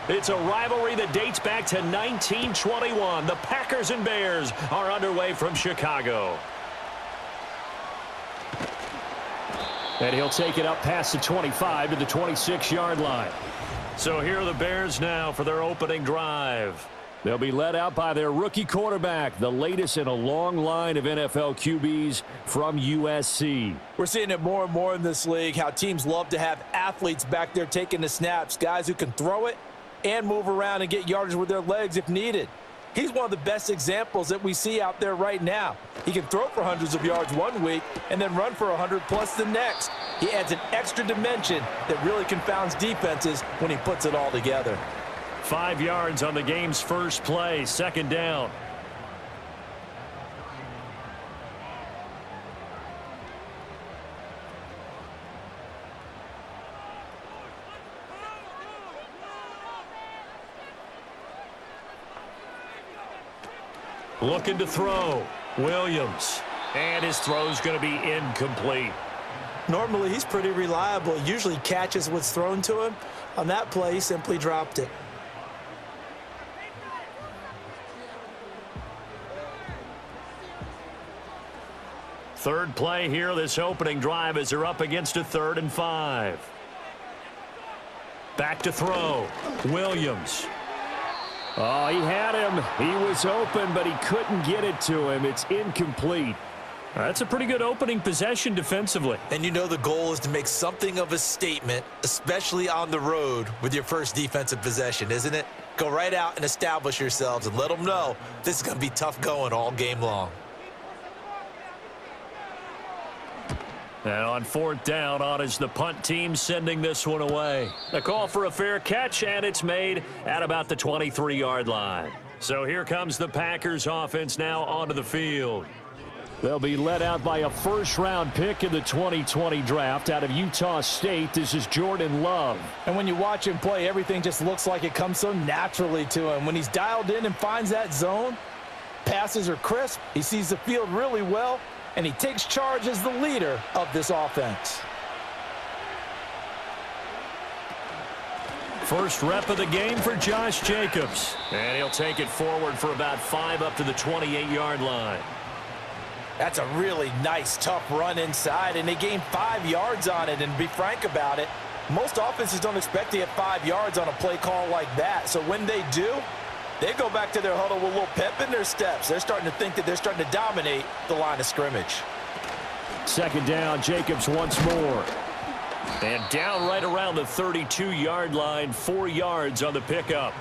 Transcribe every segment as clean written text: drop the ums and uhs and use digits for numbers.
It's a rivalry that dates back to 1921. The Packers and Bears are underway from Chicago. And he'll take it up past the 25 to the 26-yard line. So here are the Bears now for their opening drive. They'll be led out by their rookie quarterback, the latest in a long line of NFL QBs from USC. We're seeing it more and more in this league, how teams love to have athletes back there taking the snaps, guys who can throw it and move around and get yardage with their legs if needed. He's one of the best examples that we see out there right now. He can throw for hundreds of yards one week and then run for 100+ the next. He adds an extra dimension that really confounds defenses when he puts it all together. 5 yards on the game's first play, second down. Looking to throw. Williams. And his throw's going to be incomplete. Normally, he's pretty reliable. He usually catches what's thrown to him. On that play, he simply dropped it. Third play here, this opening drive, as they're up against a 3rd and 5. Back to throw. Williams. Oh, he had him. He was open, but he couldn't get it to him. It's incomplete. That's a pretty good opening possession defensively. And you know the goal is to make something of a statement, especially on the road with your first defensive possession, isn't it? Go right out and establish yourselves and let them know this is going to be tough going all game long. And on 4th down, on is the punt team sending this one away. A call for a fair catch, and it's made at about the 23-yard line. So here comes the Packers offense now onto the field. They'll be led out by a first-round pick in the 2020 draft out of Utah State. This is Jordan Love. And when you watch him play, everything just looks like it comes so naturally to him. When he's dialed in and finds that zone, passes are crisp, he sees the field really well, and he takes charge as the leader of this offense. First rep of the game for Josh Jacobs. And he'll take it forward for about 5 up to the 28-yard line. That's a really nice, tough run inside, and they gained 5 yards on it. And to be frank about it, most offenses don't expect to get 5 yards on a play call like that. So when they do, they go back to their huddle with a little pep in their steps. They're starting to think that they're starting to dominate the line of scrimmage. Second down, Jacobs once more. And down right around the 32-yard line, 4 yards on the pickup.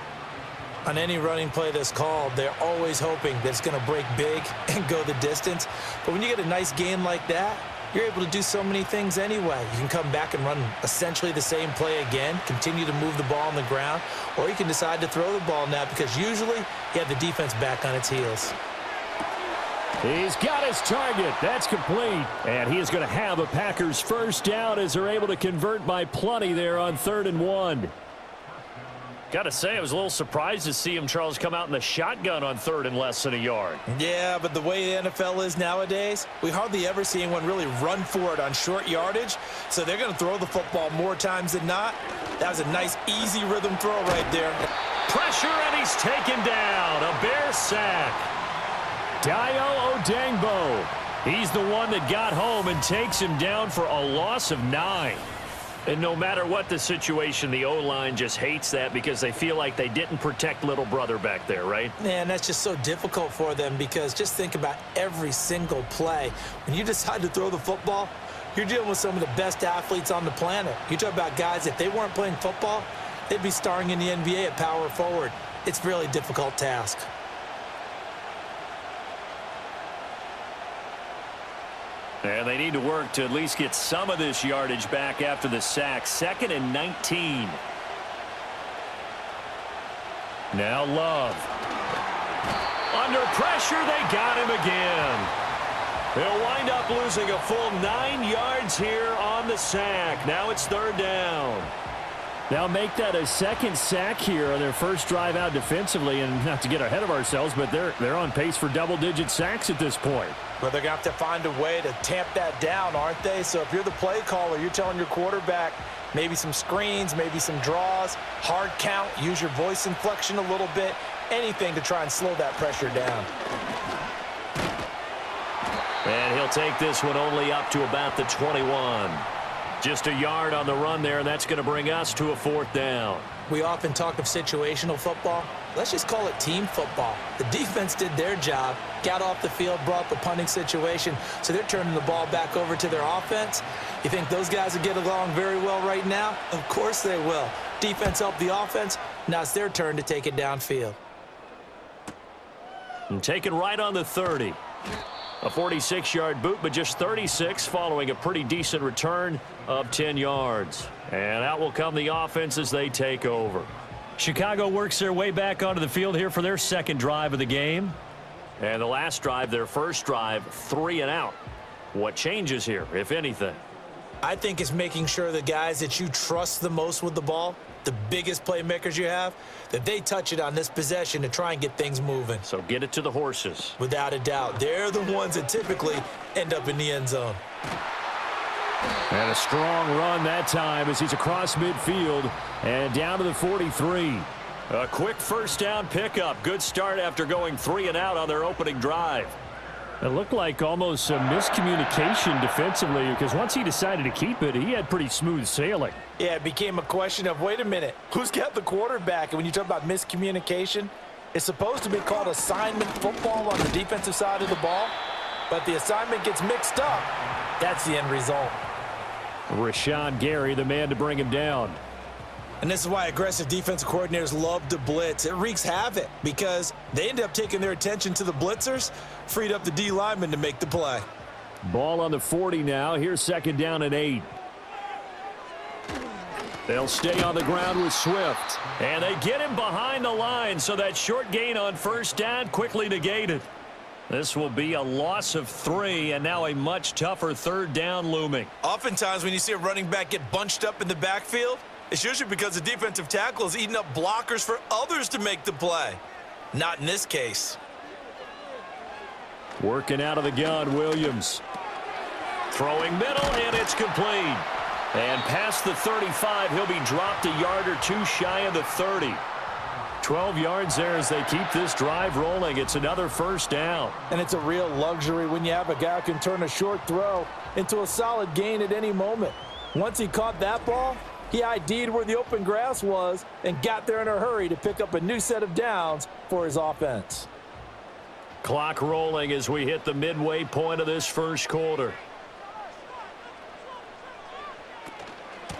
On any running play that's called, they're always hoping that it's going to break big and go the distance. But when you get a nice gain like that, you're able to do so many things anyway. You can come back and run essentially the same play again, continue to move the ball on the ground, or you can decide to throw the ball now because usually you have the defense back on its heels. He's got his target. That's complete. And he is going to have a Packers first down as they're able to convert by plenty there on 3rd and 1. Got to say, I was a little surprised to see him, Charles, come out in the shotgun on 3rd and less than a yard. Yeah, but the way the NFL is nowadays, we hardly ever see anyone really run for it on short yardage. So they're going to throw the football more times than not. That was a nice, easy rhythm throw right there. Pressure, and he's taken down. A Bear sack. Dayo Odangbo. He's the one that got home and takes him down for a loss of 9. And no matter what the situation, the O-line just hates that because they feel like they didn't protect little brother back there, right? Yeah, and that's just so difficult for them because just think about every single play. When you decide to throw the football, you're dealing with some of the best athletes on the planet. You talk about guys, if they weren't playing football, they'd be starring in the NBA at power forward. It's a really difficult task. And they need to work to at least get some of this yardage back after the sack. 2nd and 19. Now Love. Under pressure, they got him again. They'll wind up losing a full 9 yards here on the sack. Now it's 3rd down. They'll make that a 2nd sack here on their first drive out defensively, and not to get ahead of ourselves, but they're on pace for double-digit sacks at this point. But they're going to have to find a way to tamp that down, aren't they? So if you're the play caller, you're telling your quarterback, Maybe some screens, maybe some draws, hard count, use your voice inflection a little bit, anything to try and slow that pressure down. And he'll take this one only up to about the 21. Just a yard on the run there, and that's going to bring us to a 4th down. We often talk of situational football. Let's just call it team football. The defense did their job, got off the field, brought the punting situation, so they're turning the ball back over to their offense. You think those guys will get along very well right now? Of course they will. Defense helped the offense. Now it's their turn to take it downfield. And taken right on the 30. A 46-yard boot, but just 36 following a pretty decent return of 10 yards. And out will come the offense as they take over. Chicago works their way back onto the field here for their second drive of the game. And the last drive, their first drive, 3 and out. What changes here, if anything? I think it's making sure the guys that you trust the most with the ball, the biggest playmakers you have, that they touch it on this possession to try and get things moving. So get it to the horses. Without a doubt. They're the ones that typically end up in the end zone. And a strong run that time as he's across midfield and down to the 43. A quick first down pickup. Good start after going 3 and out on their opening drive. It looked like almost a miscommunication defensively because once he decided to keep it, he had pretty smooth sailing. Yeah, it became a question of, wait a minute, who's got the quarterback? And when you talk about miscommunication, it's supposed to be called assignment football on the defensive side of the ball, but the assignment gets mixed up. That's the end result. Rashawn Gary, the man to bring him down. And this is why aggressive defensive coordinators love to blitz. It wreaks havoc because they end up taking their attention to the blitzers, freed up the D lineman to make the play. Ball on the 40 now. Here's 2nd down and 8. They'll stay on the ground with Swift. And they get him behind the line, so that short gain on first down quickly negated. This will be a loss of 3, and now a much tougher 3rd down looming. Oftentimes when you see a running back get bunched up in the backfield, it's usually because the defensive tackle is eating up blockers for others to make the play. Not in this case. Working out of the gun, Williams. Throwing middle, and it's complete. And past the 35, he'll be dropped a yard or 2 shy of the 30. 12 yards there as they keep this drive rolling. It's another first down. And it's a real luxury when you have a guy who can turn a short throw into a solid gain at any moment. Once he caught that ball, he ID'd where the open grass was and got there in a hurry to pick up a new set of downs for his offense. Clock rolling as we hit the midway point of this first quarter.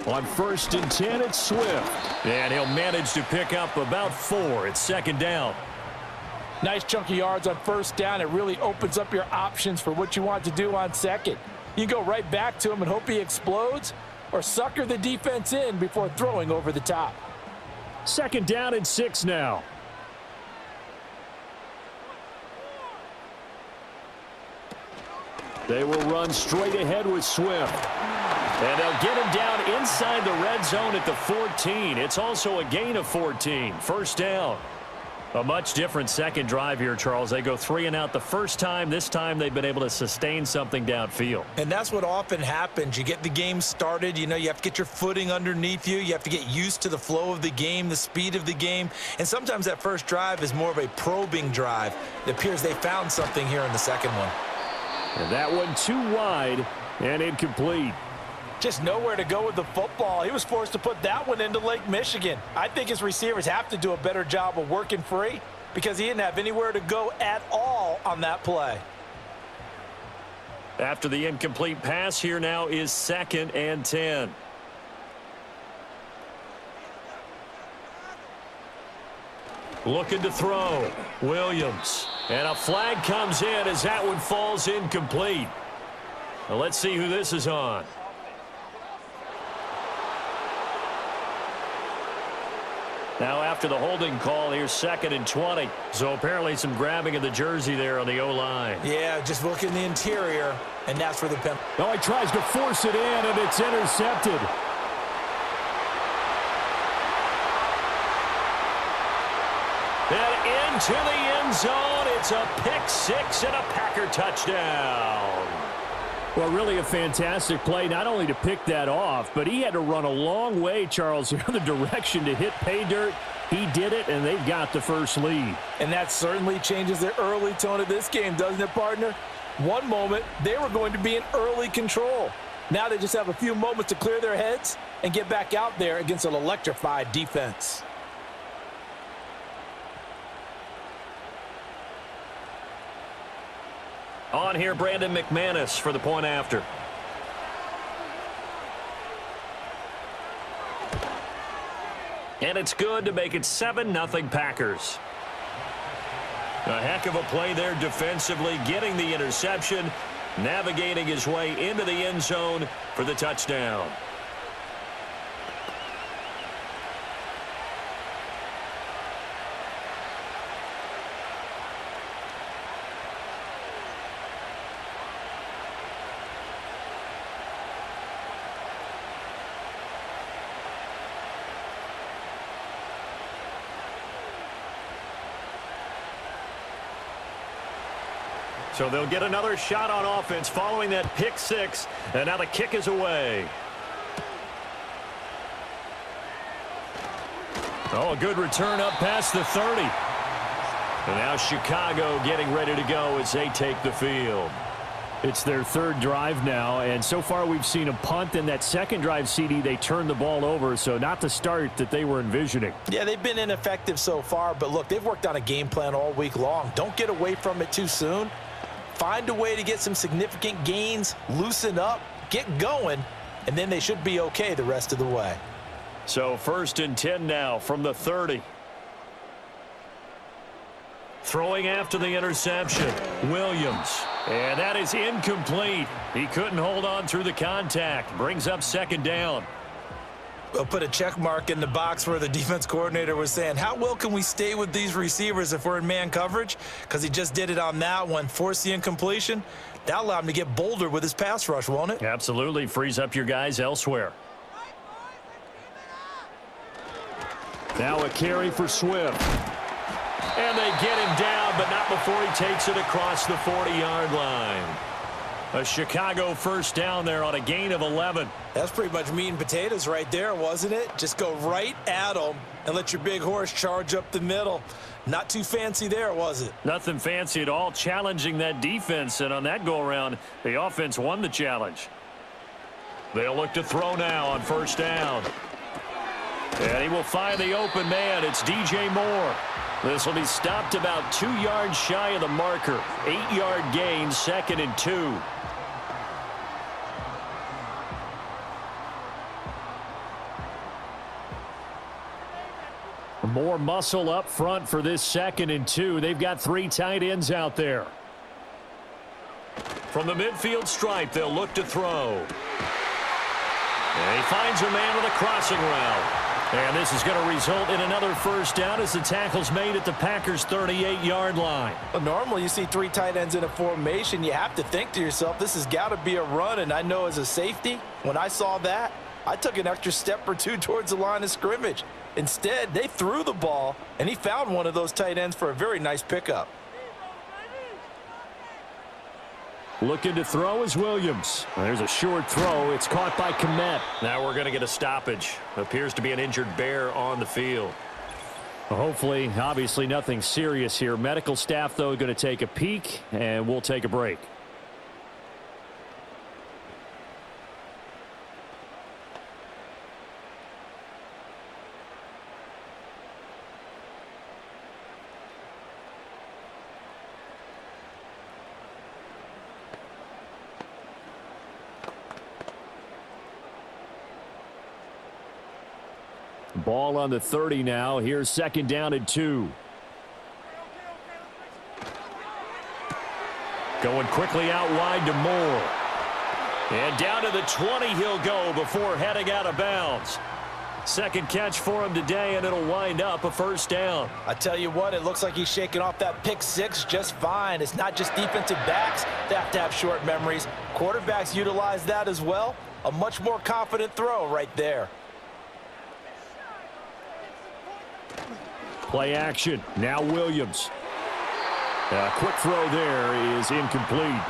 On 1st and 10, it's Swift. And he'll manage to pick up about 4. It's 2nd down. Nice chunk of yards on first down. It really opens up your options for what you want to do on 2nd. You go right back to him and hope he explodes, or sucker the defense in before throwing over the top. 2nd down and 6 now. They will run straight ahead with Swift. And they'll get him down inside the red zone at the 14. It's also a gain of 14. First down. A much different second drive here, Charles. They go 3 and out the first time. This time they've been able to sustain something downfield. And that's what often happens. You get the game started. You know, you have to get your footing underneath you. You have to get used to the flow of the game, the speed of the game. And sometimes that first drive is more of a probing drive. It appears they found something here in the second one. And that one too wide and incomplete. Just nowhere to go with the football. He was forced to put that one into Lake Michigan. I think his receivers have to do a better job of working free because he didn't have anywhere to go at all on that play. After the incomplete pass, here now is 2nd and 10. Looking to throw. Williams. And a flag comes in as that one falls incomplete. Now let's see who this is on. Now after the holding call, here's 2nd and 20. So apparently some grabbing of the jersey there on the O-line. Yeah, just look in the interior, and that's where the penalty. Oh, he tries to force it in, and it's intercepted. And into the end zone, it's a pick 6 and a Packer touchdown. Well, really a fantastic play, not only to pick that off, but he had to run a long way, Charles, the other direction to hit pay dirt. He did it, and they've got the first lead. And that certainly changes the early tone of this game, doesn't it, partner? One moment, they were going to be in early control. Now they just have a few moments to clear their heads and get back out there against an electrified defense. On here, Brandon McManus for the point after. And it's good to make it 7-0 Packers. A heck of a play there defensively, getting the interception, navigating his way into the end zone for the touchdown. So they'll get another shot on offense following that pick six, and now the kick is away. Oh, a good return up past the 30. And now Chicago getting ready to go as they take the field. It's their third drive now, and so far we've seen a punt. In that second drive, CD, they turned the ball over, so not the start that they were envisioning. Yeah, they've been ineffective so far, but look, they've worked on a game plan all week long. Don't get away from it too soon. Find a way to get some significant gains, loosen up, get going, and then they should be okay the rest of the way. So 1st and 10 now from the 30. Throwing after the interception, Williams. And that is incomplete. He couldn't hold on through the contact. Brings up 2nd down. We'll put a check mark in the box where the defense coordinator was saying, how well can we stay with these receivers if we're in man coverage? Because he just did it on that one, forced the incompletion. That allowed him to get bolder with his pass rush, won't it? Absolutely. Frees up your guys elsewhere. Now a carry for Swift. And they get him down, but not before he takes it across the 40-yard line. A Chicago 1st down there on a gain of 11. That's pretty much meat and potatoes right there, wasn't it? Just go right at them and let your big horse charge up the middle. Not too fancy there, was it? Nothing fancy at all, challenging that defense, and on that go-around, the offense won the challenge. They'll look to throw now on 1st down. And he will find the open man. It's DJ Moore. This will be stopped about 2 yards shy of the marker. 8-yard gain, 2nd and 2. More muscle up front for this 2nd and 2. They've got 3 tight ends out there. From the midfield stripe, they'll look to throw. And he finds a man with a crossing route. And this is going to result in another 1st down as the tackle's made at the Packers' 38-yard line. Well, normally you see 3 tight ends in a formation. You have to think to yourself, this has got to be a run. And I know as a safety, when I saw that, I took an extra step or 2 towards the line of scrimmage. Instead, they threw the ball, and he found one of those tight ends for a very nice pickup. Looking to throw is Williams. There's a short throw. It's caught by Kmet. Now we're going to get a stoppage. Appears to be an injured bear on the field. Well, hopefully, obviously nothing serious here. Medical staff, though, going to take a peek, and we'll take a break. Ball on the 30 now. Here's 2nd down and 2. Going quickly out wide to Moore. And down to the 20 he'll go before heading out of bounds. 2nd catch for him today, and it'll wind up a 1st down. I tell you what, it looks like he's shaking off that pick 6 just fine. It's not just defensive backs that have to have short memories. Quarterbacks utilize that as well. A much more confident throw right there. Play action. Now Williams. A quick throw there is incomplete.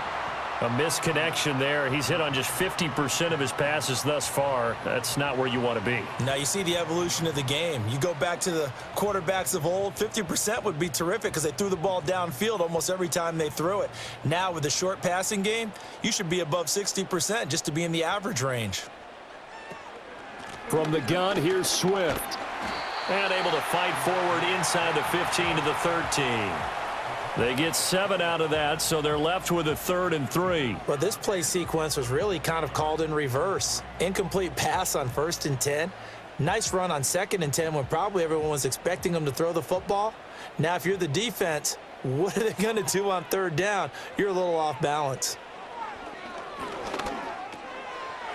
A misconnection there. He's hit on just 50% of his passes thus far. That's not where you want to be. Now you see the evolution of the game. You go back to the quarterbacks of old, 50% would be terrific because they threw the ball downfield almost every time they threw it. Now with the short passing game, you should be above 60% just to be in the average range. From the gun, here's Swift. And able to fight forward inside the 15 to the 13. They get 7 out of that, so they're left with a 3rd and 3. Well, this play sequence was really kind of called in reverse. Incomplete pass on 1st and 10. Nice run on 2nd and 10 when probably everyone was expecting them to throw the football. Now, if you're the defense, what are they going to do on 3rd down? You're a little off balance.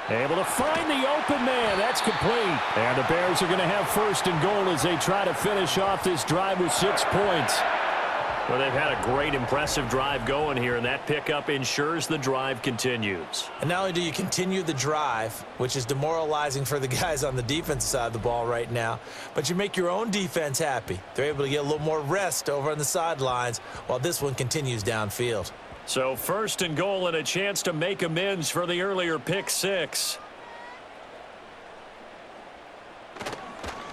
Able to find the open man. That's complete. And the Bears are going to have 1st and goal as they try to finish off this drive with 6 points. Well, they've had a great, impressive drive going here, and that pickup ensures the drive continues. And not only do you continue the drive, which is demoralizing for the guys on the defensive side of the ball right now, but you make your own defense happy. They're able to get a little more rest over on the sidelines while this one continues downfield. So 1st and goal and a chance to make amends for the earlier pick 6.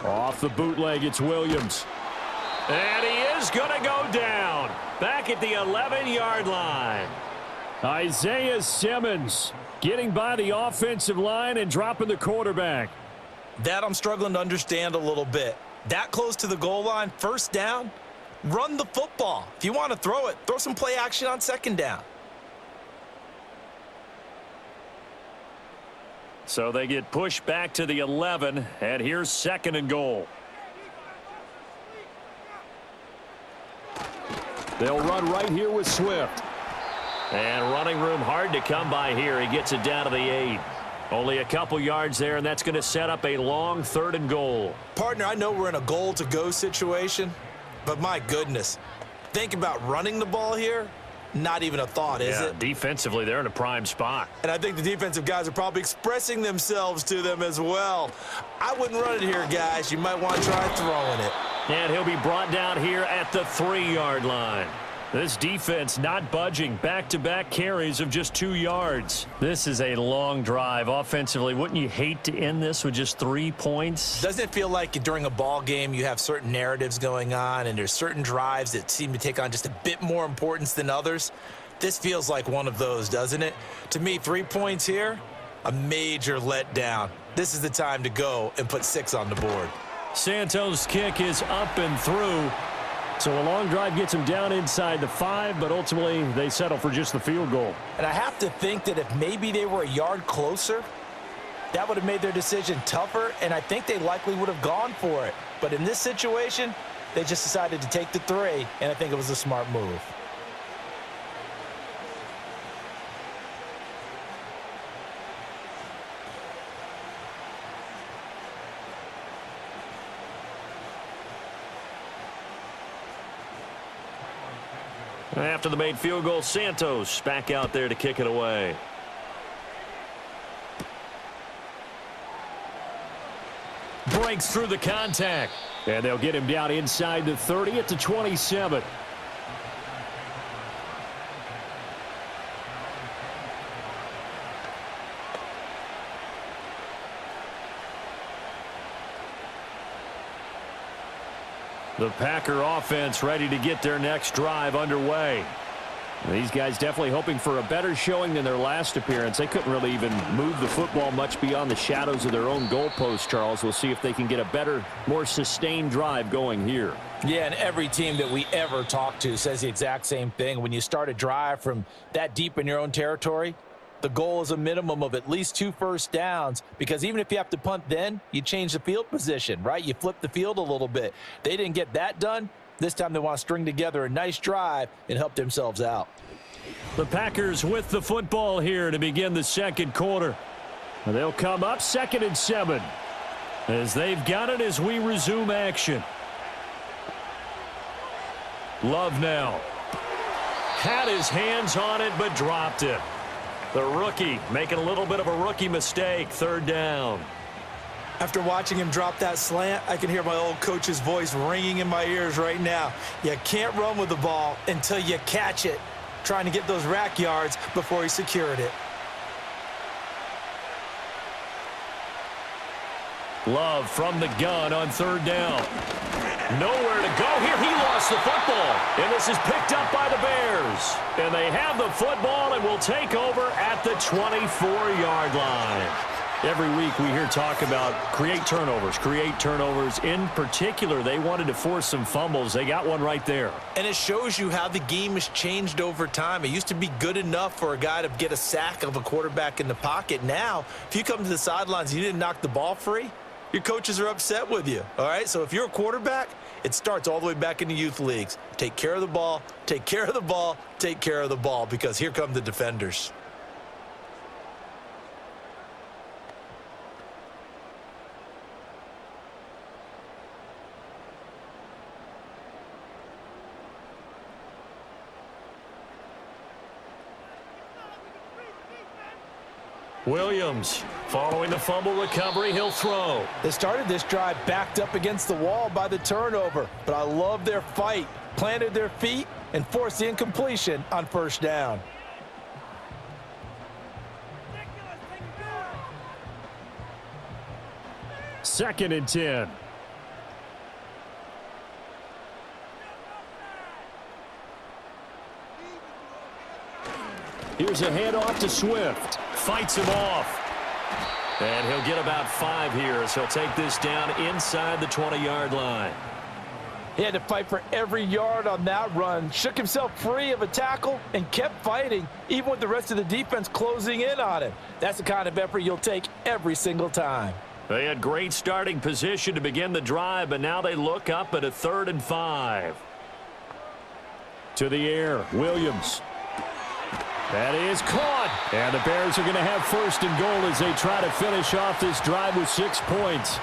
Off the bootleg, it's Williams. And he is going to go down back at the 11-yard line. Isaiah Simmons getting by the offensive line and dropping the quarterback. That I'm struggling to understand a little bit. That close to the goal line, 1st down, run the football. If you want to throw it, throw some play action on 2nd down. So they get pushed back to the 11, and here's 2nd and goal. They'll run right here with Swift. And running room hard to come by here. He gets it down to the 8. Only a couple yards there, and that's going to set up a long 3rd and goal. Partner, I know we're in a goal-to-go situation, but my goodness, think about running the ball here. Not even a thought, is it? Defensively, they're in a prime spot. And I think the defensive guys are probably expressing themselves to them as well. I wouldn't run it here, guys. You might want to try throwing it. And he'll be brought down here at the 3-yard line. This defense not budging. Back-to-back carries of just 2 yards. This is a long drive. Offensively, wouldn't you hate to end this with just 3 points? Doesn't it feel like during a ball game you have certain narratives going on and there's certain drives that seem to take on just a bit more importance than others? This feels like one of those, doesn't it? To me, 3 points here, a major letdown. This is the time to go and put 6 on the board. Santos' kick is up and through. So a long drive gets them down inside the 5, but ultimately they settle for just the field goal. And I have to think that if maybe they were a yard closer, that would have made their decision tougher, and I think they likely would have gone for it. But in this situation, they just decided to take the 3, and I think it was a smart move. After the made field goal, Santos back out there to kick it away. Breaks through the contact. And they'll get him down inside the 30 at the 27. The Packer offense ready to get their next drive underway. These guys definitely hoping for a better showing than their last appearance. They couldn't really even move the football much beyond the shadows of their own goalpost, Charles. We'll see if they can get a better, more sustained drive going here. Yeah, and every team that we ever talk to says the exact same thing. When you start a drive from that deep in your own territory, the goal is a minimum of at least 2 first downs, because even if you have to punt then, you change the field position, right? You flip the field a little bit. They didn't get that done. This time they want to string together a nice drive and help themselves out. The Packers with the football here to begin the 2nd quarter. They'll come up 2nd and 7 as they've got it as we resume action. Love now. Had his hands on it but dropped it. The rookie making a little bit of a rookie mistake. 3rd down. After watching him drop that slant, I can hear my old coach's voice ringing in my ears right now. You can't run with the ball until you catch it. trying to get those rack yards before he secured it. Love from the gun on third down. Nowhere to go here. He lost the football. And this is picked up by the Bears. And they have the football and will take over at the 24-yard line. Every week we hear talk about create turnovers. In particular, they wanted to force some fumbles. They got one right there. And it shows you how the game has changed over time. It used to be good enough for a guy to get a sack of a quarterback in the pocket. Now, if you come to the sidelines and you didn't knock the ball free, your coaches are upset with you, all right? So if you're a quarterback, it starts all the way back in the youth leagues. Take care of the ball, take care of the ball, take care of the ball, because here come the defenders. Williams, following the fumble recovery, he'll throw. They started this drive backed up against the wall by the turnover, but I love their fight. Planted their feet and forced the incompletion on first down. Second and 10. Here's a handoff to Swift. Fights him off. And he'll get about 5 here, so he'll take this down inside the 20-yard line. He had to fight for every yard on that run. Shook himself free of a tackle and kept fighting, even with the rest of the defense closing in on him. That's the kind of effort you'll take every single time. They had great starting position to begin the drive, but now they look up at a 3rd and 5. To the air, Williams. That is caught. And the Bears are going to have 1st and goal as they try to finish off this drive with 6 points.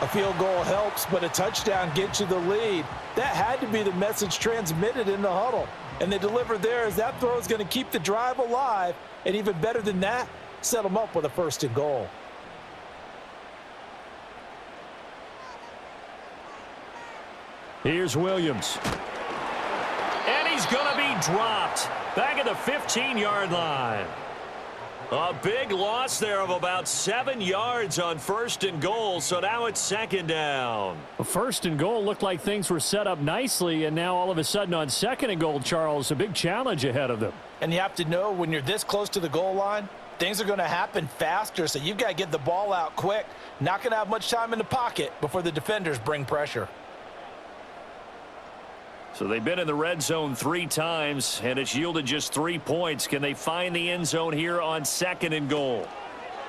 A field goal helps, but a touchdown gets you the lead. That had to be the message transmitted in the huddle. And they delivered there as that throw is going to keep the drive alive. And even better than that, set them up with a 1st and goal. Here's Williams. And he's going to be dropped back at the 15-yard line. A big loss there of about 7 yards on 1st and goal, so now it's 2nd down. 1st and goal looked like things were set up nicely, and now all of a sudden on 2nd and goal, Charles, a big challenge ahead of them. And you have to know when you're this close to the goal line, things are going to happen faster, so you've got to get the ball out quick. Not going to have much time in the pocket before the defenders bring pressure. So they've been in the red zone 3 times, and it's yielded just 3 points. Can they find the end zone here on 2nd and goal?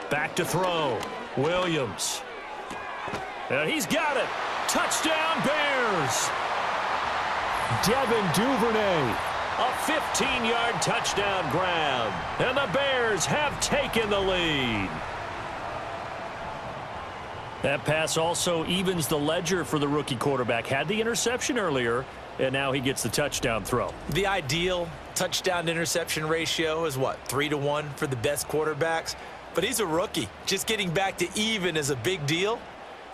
Back to throw. Williams. And he's got it. Touchdown, Bears. Devin Duvernay. A 15-yard touchdown grab. And the Bears have taken the lead. That pass also evens the ledger for the rookie quarterback. Had the interception earlier, and now he gets the touchdown throw. The ideal touchdown-interception ratio is, what, 3-to-1 for the best quarterbacks? But he's a rookie. Just getting back to even is a big deal.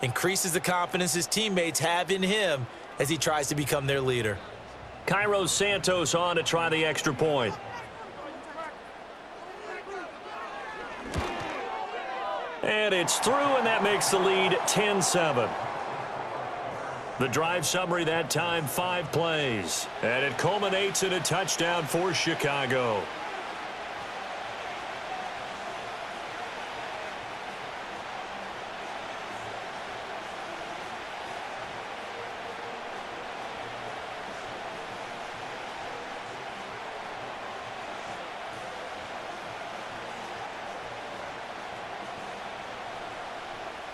Increases the confidence his teammates have in him as he tries to become their leader. Cairo Santos on to try the extra point. And it's through, and that makes the lead 10-7. The drive summary that time, 5 plays. And it culminates in a touchdown for Chicago.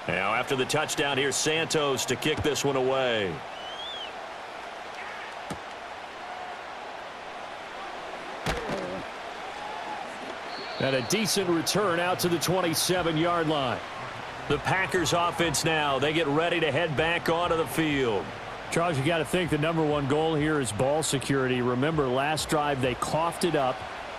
Now after the touchdown, here's Santos to kick this one away. And a decent return out to the 27-yard line. The Packers offense now, they get ready to head back onto the field. Charles, you got to think the #1 goal here is ball security. Remember, last drive they coughed it up,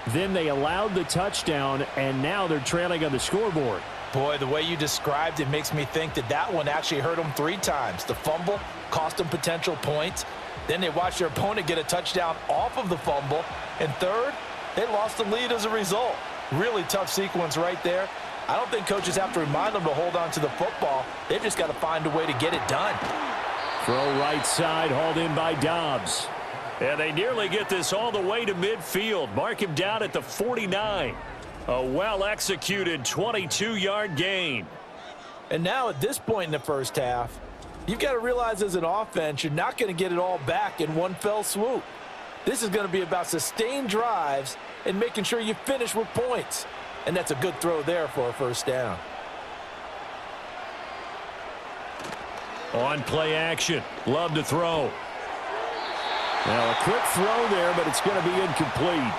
then they allowed the touchdown, and now they're trailing on the scoreboard. Boy, the way you described it makes me think that that one actually hurt them 3 times. The fumble cost them potential points. Then they watched their opponent get a touchdown off of the fumble. And third, they lost the lead as a result. Really tough sequence right there. I don't think coaches have to remind them to hold on to the football. They've just got to find a way to get it done. Throw right side, hauled in by Dobbs. And they nearly get this all the way to midfield. Mark him down at the 49. A well-executed 22-yard gain. And now at this point in the first half, you've got to realize as an offense, you're not going to get it all back in one fell swoop. This is going to be about sustained drives and making sure you finish with points. And that's a good throw there for a first down. On play action. Love to throw. Now a quick throw there, but it's going to be incomplete.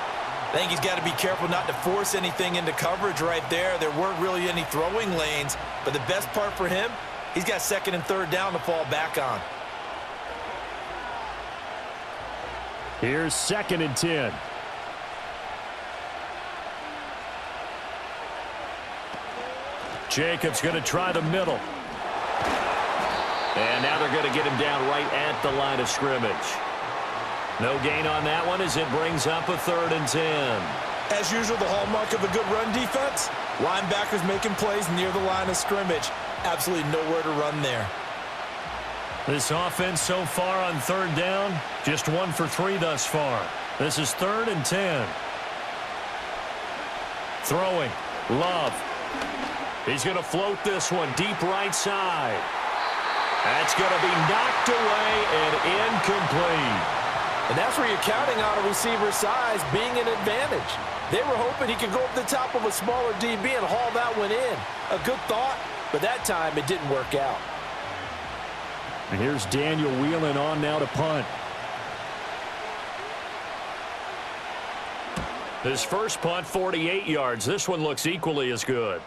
I think he's got to be careful not to force anything into coverage right there. There weren't really any throwing lanes, but the best part for him, he's got second and third down to fall back on. Here's 2nd and 10. Jacobs going to try the middle. And now they're going to get him down right at the line of scrimmage. No gain on that one as it brings up a 3rd and 10. As usual, the hallmark of a good run defense, linebackers making plays near the line of scrimmage. Absolutely nowhere to run there. This offense so far on 3rd down, just 1 for 3 thus far. This is 3rd and 10. Throwing. Love. He's going to float this one deep right side. That's going to be knocked away and incomplete. And that's where you're counting on a receiver's size being an advantage. They were hoping he could go up the top of a smaller DB and haul that one in. A good thought, but that time it didn't work out. And here's Daniel Whelan on now to punt. His first punt, 48 yards. This one looks equally as good.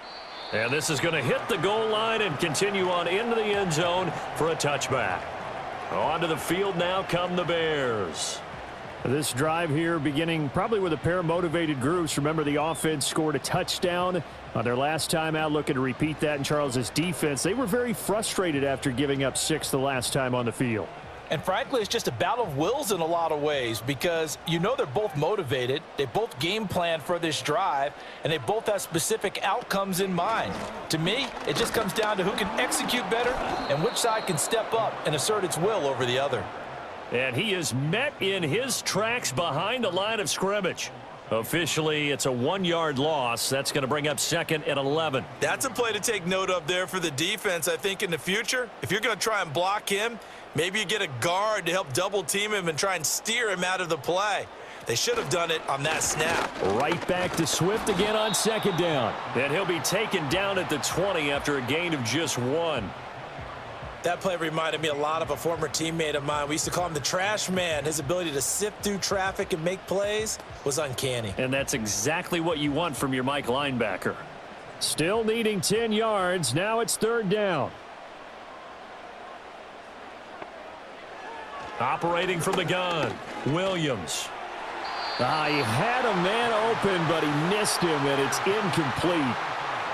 And this is going to hit the goal line and continue on into the end zone for a touchback. Onto the field now come the Bears. This drive here beginning probably with a pair of motivated groups. Remember, the offense scored a touchdown on their last time out, looking to repeat that in Charles's defense. They were very frustrated after giving up 6 the last time on the field. And frankly, it's just a battle of wills in a lot of ways because you know they're both motivated. They both game plan for this drive, and they both have specific outcomes in mind. To me, it just comes down to who can execute better and which side can step up and assert its will over the other. And he is met in his tracks behind the line of scrimmage. Officially, it's a 1-yard loss. That's going to bring up 2nd and 11. That's a play to take note of there for the defense, I think, in the future. If you're going to try and block him, maybe you get a guard to help double team him and try and steer him out of the play. They should have done it on that snap. Right back to Swift again on 2nd down. And he'll be taken down at the 20 after a gain of just 1. That play reminded me a lot of a former teammate of mine. We used to call him the trash man. His ability to sift through traffic and make plays was uncanny. And that's exactly what you want from your Mike linebacker. Still needing 10 yards. Now it's 3rd down. Operating from the gun, Williams. He had a man open, but he missed him, and it's incomplete.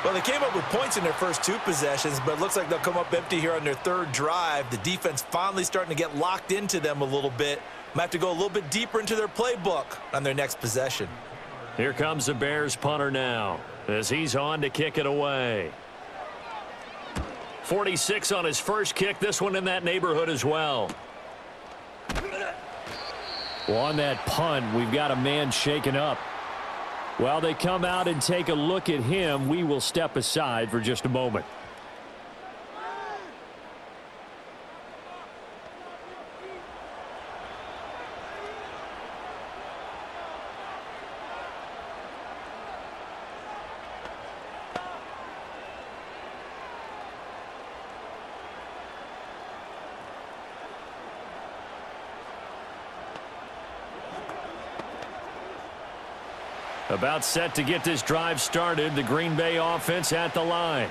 Well, they came up with points in their first 2 possessions, but it looks like they'll come up empty here on their 3rd drive. The defense finally starting to get locked into them a little bit. Might have to go a little bit deeper into their playbook on their next possession. Here comes the Bears punter now as he's on to kick it away. 46 on his first kick. This one in that neighborhood as well. Well, on that punt, we've got a man shaken up. While they come out and take a look at him, we will step aside for just a moment. About set to get this drive started. The Green Bay offense at the line.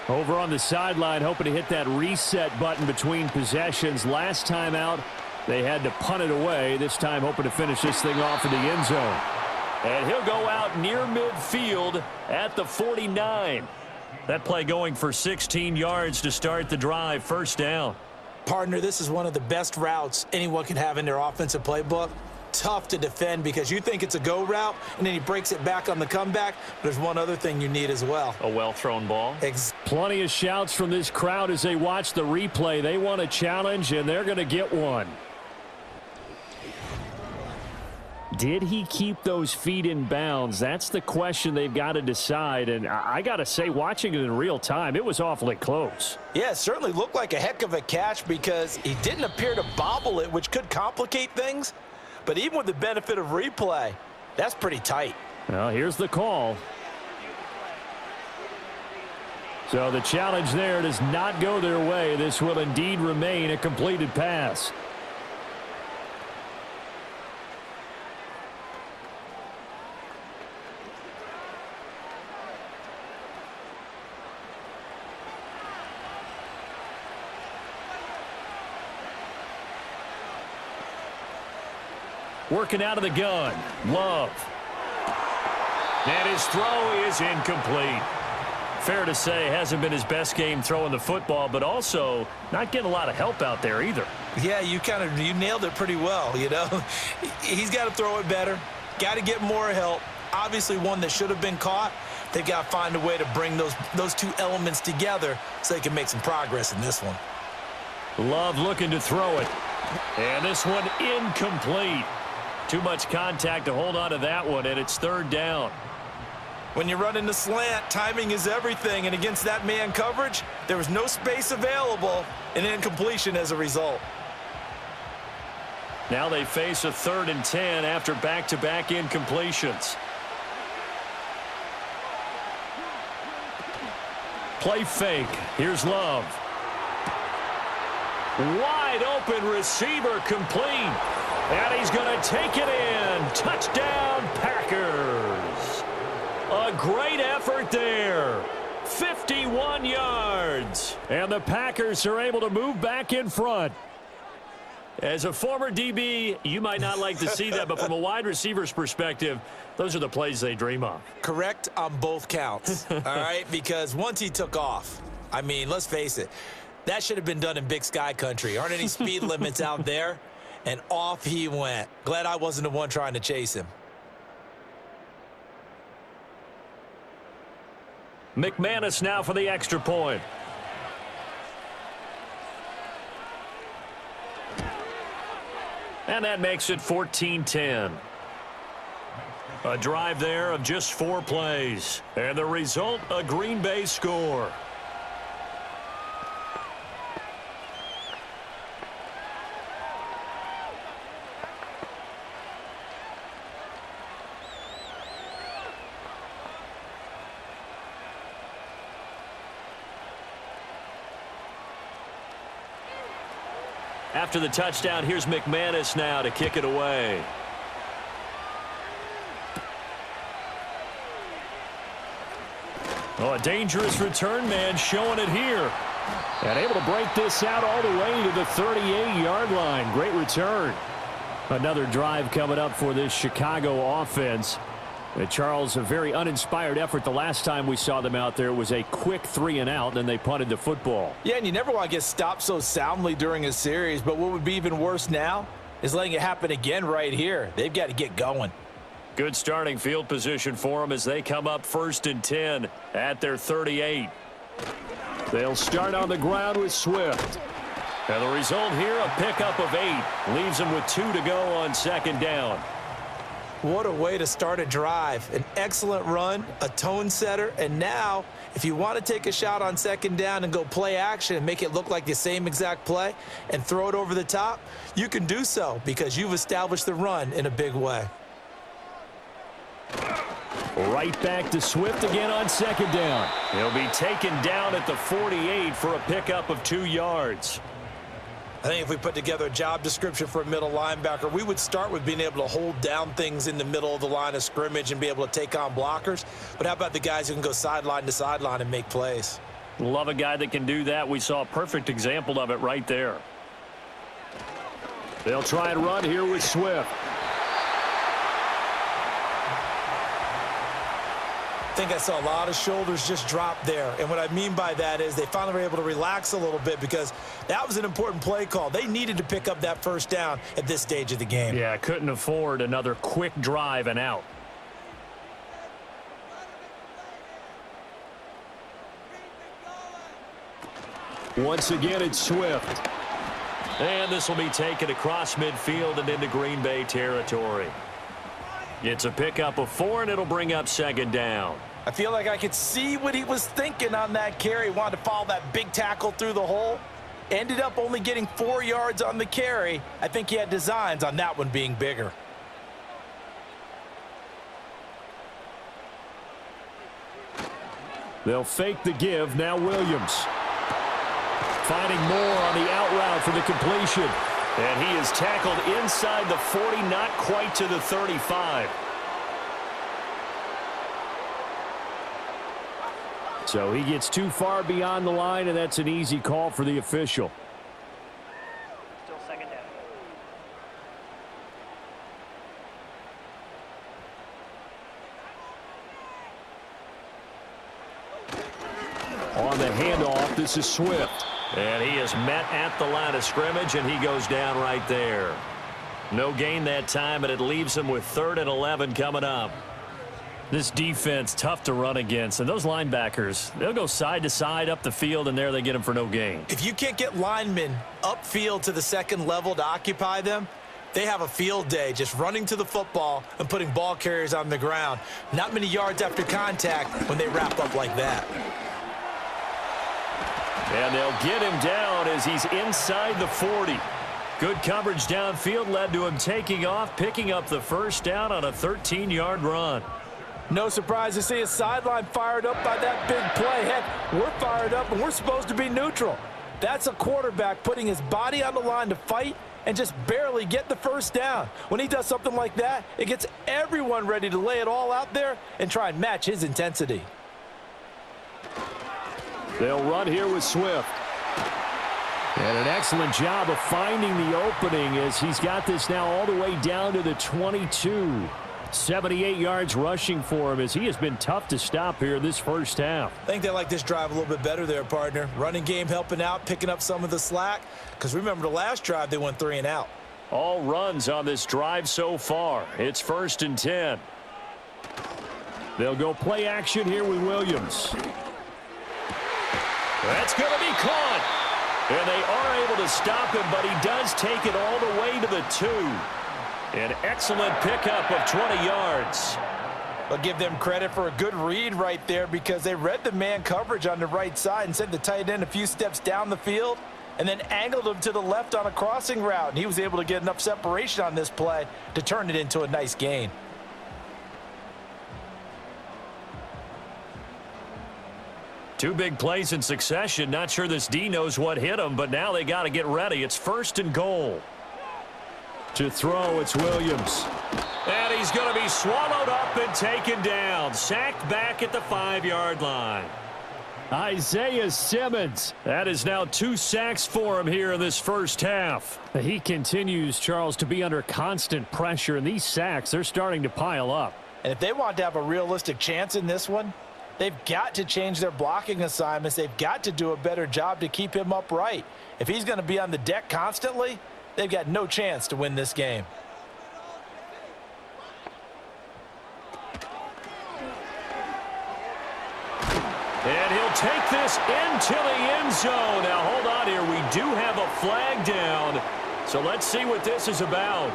Over on the sideline, hoping to hit that reset button between possessions. Last time out, they had to punt it away. This time hoping to finish this thing off in the end zone. And he'll go out near midfield at the 49. That play going for 16 yards to start the drive. First down. Partner, this is one of the best routes anyone can have in their offensive playbook. Tough to defend because you think it's a go route, and then he breaks it back on the comeback. There's one other thing you need as well. A well-thrown ball. Plenty of shouts from this crowd as they watch the replay. They want a challenge, and they're going to get one. Did he keep those feet in bounds? That's the question they've got to decide. And I got to say, watching it in real time, it was awfully close. Yeah, it certainly looked like a heck of a catch because he didn't appear to bobble it, which could complicate things. But even with the benefit of replay, that's pretty tight. Well, here's the call. So the challenge there does not go their way. This will indeed remain a completed pass. Working out of the gun, Love. And his throw is incomplete. Fair to say, hasn't been his best game throwing the football, but also not getting a lot of help out there either. Yeah, you nailed it pretty well, you know. He's got to throw it better, got to get more help. Obviously one that should have been caught. They've got to find a way to bring those two elements together so they can make some progress in this one. Love looking to throw it. And this one incomplete. Too much contact to hold on to that one, and it's third down. When you're running the slant, timing is everything, and against that man coverage, there was no space available, and incompletion as a result. Now they face a 3rd and 10 after back-to-back incompletions. Play fake. Here's Love. Wide open receiver complete. And he's going to take it in. Touchdown, Packers. A great effort there. 51 yards. And the Packers are able to move back in front. As a former DB, you might not like to see that, but from a wide receiver's perspective, those are the plays they dream of. Correct on both counts, all right? Because once he took off, I mean, let's face it, that should have been done in Big Sky country. Aren't any speed limits out there? And off he went. Glad I wasn't the one trying to chase him. McManus now for the extra point. And that makes it 14-10. A drive there of just 4 plays. And the result, a Green Bay score. After the touchdown, here's McManus now to kick it away. Oh, a dangerous return man showing it here. And able to break this out all the way to the 38-yard line. Great return. Another drive coming up for this Chicago offense. Charles, a very uninspired effort the last time we saw them out there. It was a quick 3-and-out, and then they punted the football. Yeah, and you never want to get stopped so soundly during a series, but what would be even worse now is letting it happen again right here. They've got to get going. Good starting field position for them as they come up 1st and 10 at their 38. They'll start on the ground with Swift. And the result here, a pickup of 8. Leaves them with 2 to go on 2nd down. What a way to start a drive. An excellent run, a tone setter, and now if you want to take a shot on 2nd down and go play action and make it look like the same exact play and throw it over the top, you can do so because you've established the run in a big way. Right back to Swift again on 2nd down. He'll be taken down at the 48 for a pickup of 2 yards. I think if we put together a job description for a middle linebacker, we would start with being able to hold down things in the middle of the line of scrimmage and be able to take on blockers. But how about the guys who can go sideline to sideline and make plays? Love a guy that can do that. We saw a perfect example of it right there. They'll try and run here with Swift. I think I saw a lot of shoulders just drop there. And what I mean by that is they finally were able to relax a little bit because that was an important play call. They needed to pick up that first down at this stage of the game. Yeah, couldn't afford another quick drive and out. Once again, it's Swift. And this will be taken across midfield and into Green Bay territory. It's a pickup of 4, and it'll bring up second down. I feel like I could see what he was thinking on that carry. He wanted to follow that big tackle through the hole. Ended up only getting 4 yards on the carry. I think he had designs on that one being bigger. They'll fake the give. Now Williams. Finding more on the out route for the completion. And he is tackled inside the 40, not quite to the 35. So he gets too far beyond the line, and that's an easy call for the official. Still second down. On the handoff, this is Swift. And he is met at the line of scrimmage, and he goes down right there. No gain that time, and it leaves him with 3rd and 11 coming up. This defense, tough to run against. And those linebackers, they'll go side to side up the field, and there they get them for no gain. If you can't get linemen upfield to the second level to occupy them, they have a field day just running to the football and putting ball carriers on the ground. Not many yards after contact when they wrap up like that. And they'll get him down as he's inside the 40. Good coverage downfield led to him taking off, picking up the first down on a 13-yard run. No surprise to see his sideline fired up by that big play. Heck, we're fired up, and we're supposed to be neutral. That's a quarterback putting his body on the line to fight and just barely get the first down. When he does something like that, it gets everyone ready to lay it all out there and try and match his intensity. They'll run here with Swift. And an excellent job of finding the opening as he's got this now all the way down to the 22. 78 yards rushing for him as he has been tough to stop here this first half. I think they like this drive a little bit better there, partner. Running game helping out, picking up some of the slack. Because remember the last drive, they went 3 and out. All runs on this drive so far. It's 1st and 10. They'll go play action here with Williams. That's going to be caught. And they are able to stop him, but he does take it all the way to the 2. An excellent pickup of 20 yards. I'll give them credit for a good read right there because they read the man coverage on the right side and sent the tight end a few steps down the field and then angled him to the left on a crossing route. And he was able to get enough separation on this play to turn it into a nice gain. Two big plays in succession. Not sure this D knows what hit him, but now they got to get ready. It's 1st and goal. To throw, it's Williams. And he's going to be swallowed up and taken down. Sacked back at the 5-yard line. Isaiah Simmons. That is now 2 sacks for him here in this first half. He continues, Charles, to be under constant pressure, and these sacks, they're starting to pile up. And if they want to have a realistic chance in this one, they've got to change their blocking assignments. They've got to do a better job to keep him upright. If he's going to be on the deck constantly, they've got no chance to win this game. And he'll take this into the end zone. Now, hold on here. We do have a flag down. So let's see what this is about.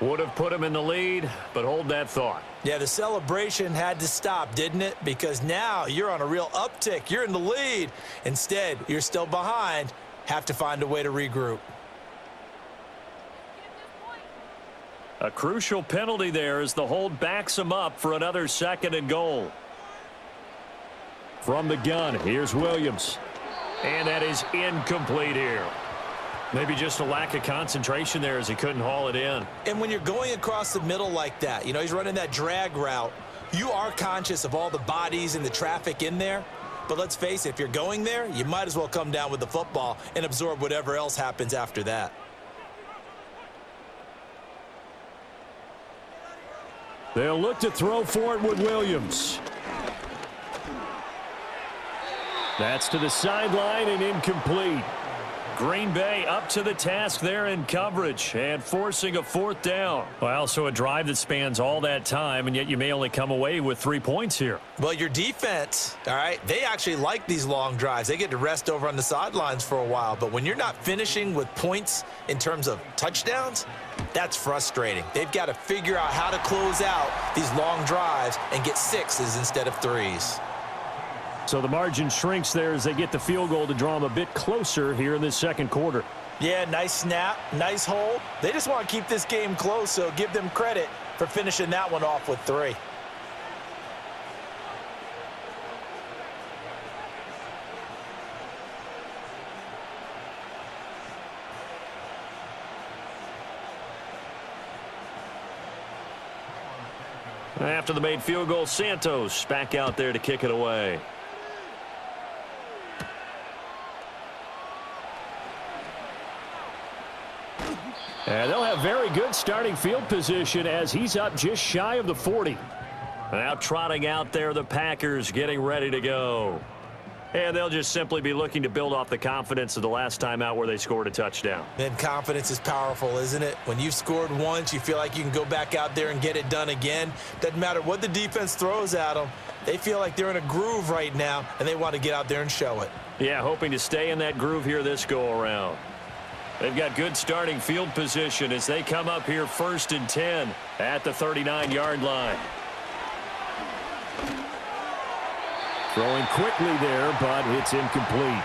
Would have put him in the lead, but hold that thought. Yeah, the celebration had to stop, didn't it? Because now you're on a real uptick. You're in the lead. Instead, you're still behind. Have to find a way to regroup. A crucial penalty there as the hold backs him up for another 2nd and goal. From the gun, here's Williams. And that is incomplete here. Maybe just a lack of concentration there as he couldn't haul it in. And when you're going across the middle like that, you know, he's running that drag route, you are conscious of all the bodies and the traffic in there. But let's face it, if you're going there, you might as well come down with the football and absorb whatever else happens after that. They'll look to throw for it with Williams. That's to the sideline and incomplete. Green Bay up to the task there in coverage and forcing a fourth down. Well, so a drive that spans all that time, and yet you may only come away with 3 points here. Well, your defense, all right, they actually like these long drives. They get to rest over on the sidelines for a while. But when you're not finishing with points in terms of touchdowns, that's frustrating. They've got to figure out how to close out these long drives and get 6s instead of 3s. So the margin shrinks there as they get the field goal to draw them a bit closer here in this second quarter. Yeah, nice snap, nice hold. They just want to keep this game close, so give them credit for finishing that one off with 3. After the made field goal, Santos back out there to kick it away. And they'll have very good starting field position as he's up just shy of the 40. Now trotting out there, the Packers getting ready to go. And they'll just simply be looking to build off the confidence of the last time out where they scored a touchdown. And confidence is powerful, isn't it? When you've scored once, you feel like you can go back out there and get it done again. Doesn't matter what the defense throws at them. They feel like they're in a groove right now, and they want to get out there and show it. Yeah, hoping to stay in that groove here this go-around. They've got good starting field position as they come up here 1st and 10 at the 39-yard line. Throwing quickly there, but it's incomplete.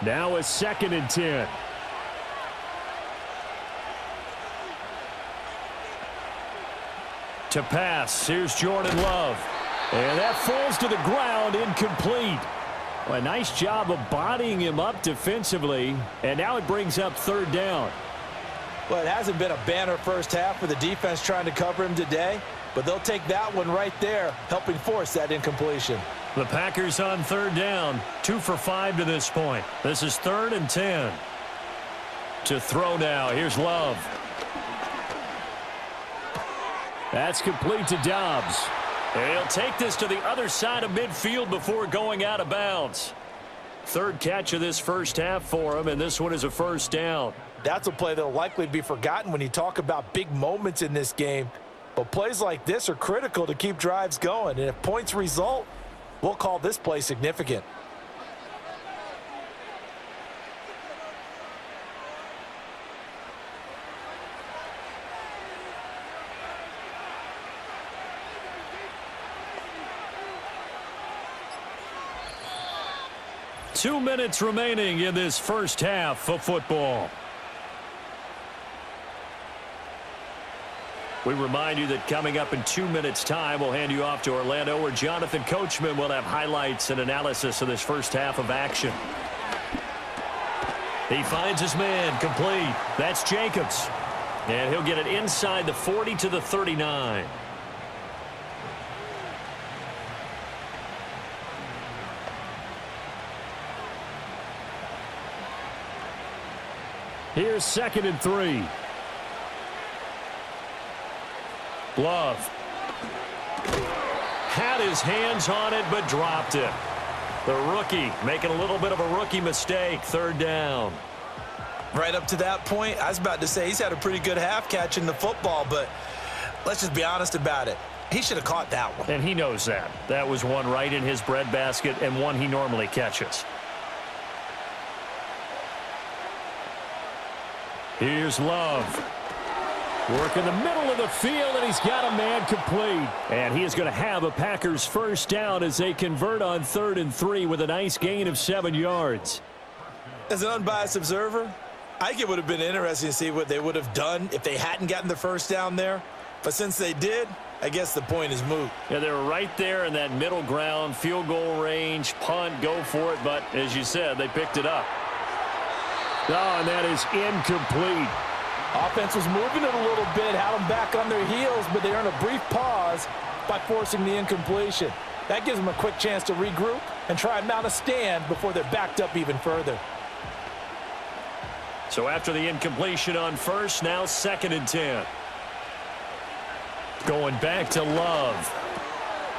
Now a 2nd and 10. To pass, here's Jordan Love. And that falls to the ground, incomplete. Well, a nice job of bodying him up defensively, and now it brings up 3rd down. Well, it hasn't been a banner first half for the defense trying to cover him today, but they'll take that one right there, helping force that incompletion. The Packers on 3rd down, 2 for 5 to this point. This is 3rd and 10. To throw now, here's Love. That's complete to Dobbs. And he'll take this to the other side of midfield before going out of bounds. 3rd catch of this first half for him, and this one is a 1st down. That's a play that'll likely be forgotten when you talk about big moments in this game. But plays like this are critical to keep drives going, and if points result, we'll call this play significant. Two minutes remaining in this first half of football. We remind you that coming up in 2 minutes' time, we'll hand you off to Orlando, where Jonathan Coachman will have highlights and analysis of this first half of action. He finds his man, complete. That's Jacobs. And he'll get it inside the 40 to the 39. Here's 2nd and 3. Love had his hands on it but dropped it. The rookie making a little bit of a rookie mistake. 3rd down. Right up to that point, I was about to say he's had a pretty good half catching the football, but let's just be honest about it. He should have caught that one. And he knows that. That was one right in his breadbasket and one he normally catches. Here's Love. Work in the middle of the field, and he's got a man complete. And he is going to have a Packers 1st down as they convert on 3rd and 3 with a nice gain of 7 yards. As an unbiased observer, I think it would have been interesting to see what they would have done if they hadn't gotten the 1st down there. But since they did, I guess the point is moot. Yeah, they were right there in that middle ground, field goal range, punt, go for it. But as you said, they picked it up. Oh, and that is incomplete. Offense was moving it a little bit, had them back on their heels, but they earned a brief pause by forcing the incompletion. That gives them a quick chance to regroup and try and mount a stand before they're backed up even further. So after the incompletion on first, now 2nd and 10. Going back to Love.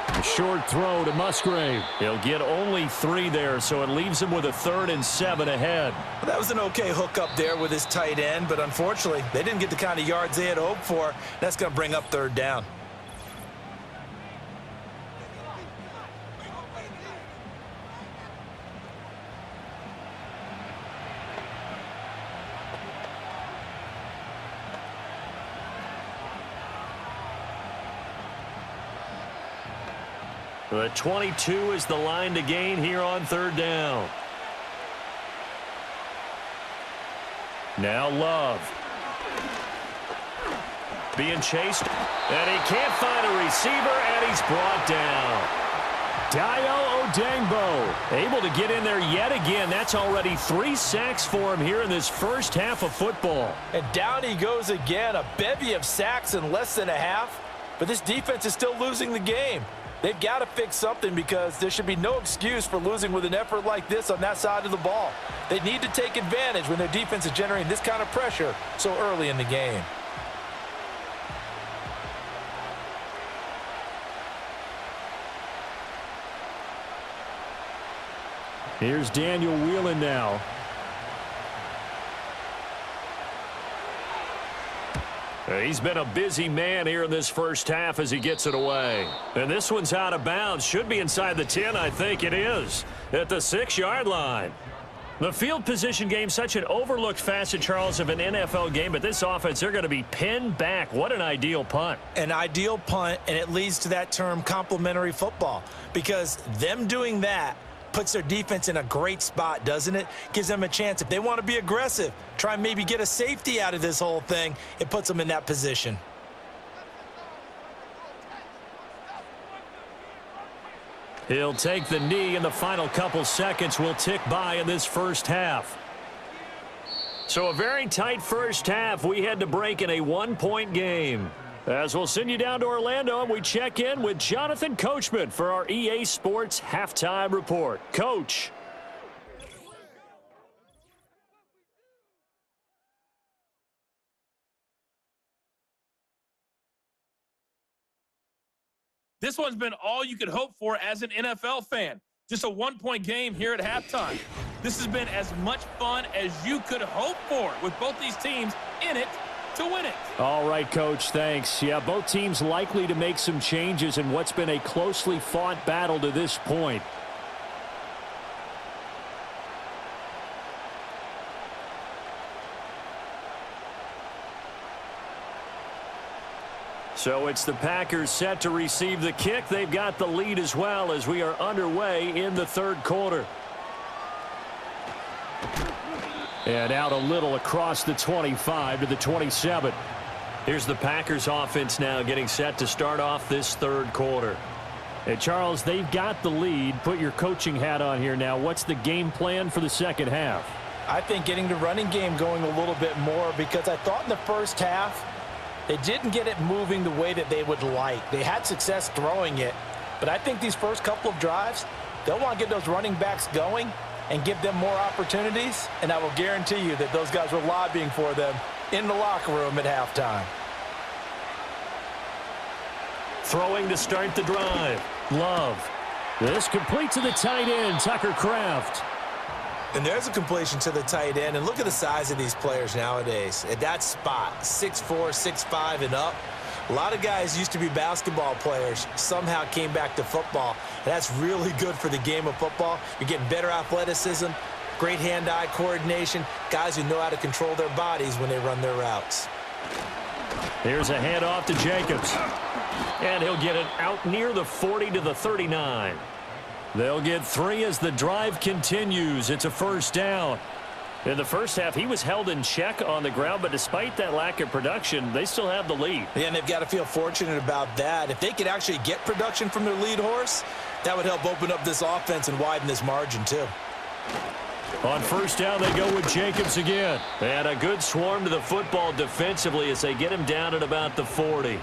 A short throw to Musgrave. He'll get only 3 there, so it leaves him with a 3rd and 7 ahead. Well, that was an okay hook up there with his tight end, but unfortunately, they didn't get the kind of yards they had hoped for. That's going to bring up 3rd down. The 22 is the line to gain here on 3rd down. Now Love. Being chased, and he can't find a receiver, and he's brought down. Dio Odengbo Able to get in there yet again. That's already 3 sacks for him here in this first half of football. And down he goes again, a bevy of sacks in less than a half. But this defense is still losing the game. They've got to fix something because there should be no excuse for losing with an effort like this on that side of the ball. They need to take advantage when their defense is generating this kind of pressure so early in the game. Here's Daniel Whelan now. He's been a busy man here in this first half as he gets it away. And this one's out of bounds. Should be inside the 10, I think it is. At the 6-yard line. The field position game, such an overlooked facet, Charles, of an NFL game. But this offense, they're going to be pinned back. What an ideal punt. An ideal punt, and it leads to that term complementary football. Because them doing that puts their defense in a great spot, doesn't it? Gives them a chance. If they want to be aggressive, try and maybe get a safety out of this whole thing, it puts them in that position. He'll take the knee, and the final couple seconds will tick by in this first half. So a very tight first half. We had to break in a 1-point game. As we'll send you down to Orlando, and we check in with Jonathan Coachman for our EA Sports Halftime Report. Coach. This one's been all you could hope for as an NFL fan. Just a 1-point game here at halftime. This has been as much fun as you could hope for with both these teams in it to win it. All right, Coach, thanks. Yeah, both teams likely to make some changes in what's been a closely fought battle to this point. So it's the Packers set to receive the kick. They've got the lead as well as we are underway in the 3rd quarter. And out a little across the 25 to the 27. Here's the Packers offense now getting set to start off this 3rd quarter. Hey, Charles, they've got the lead. Put your coaching hat on here now. What's the game plan for the second half? I think getting the running game going a little bit more, because I thought in the first half they didn't get it moving the way that they would like. They had success throwing it, but I think these first couple of drives, they'll want to get those running backs going and give them more opportunities, and I will guarantee you that those guys were lobbying for them in the locker room at halftime. Throwing to start the drive. Love. This complete to the tight end, Tucker Kraft. And there's a completion to the tight end, and look at the size of these players nowadays. At that spot, 6'4", 6'5", and up. A lot of guys used to be basketball players, somehow came back to football, and that's really good for the game of football. You're getting better athleticism, great hand-eye coordination, guys who know how to control their bodies when they run their routes. Here's a handoff to Jacobs. And he'll get it out near the 40 to the 39. They'll get 3 as the drive continues. It's a first down. In the first half, he was held in check on the ground, but despite that lack of production, they still have the lead. Yeah, and they've got to feel fortunate about that. If they could actually get production from their lead horse, that would help open up this offense and widen this margin too. On first down, they go with Jacobs again. And a good swarm to the football defensively as they get him down at about the 40.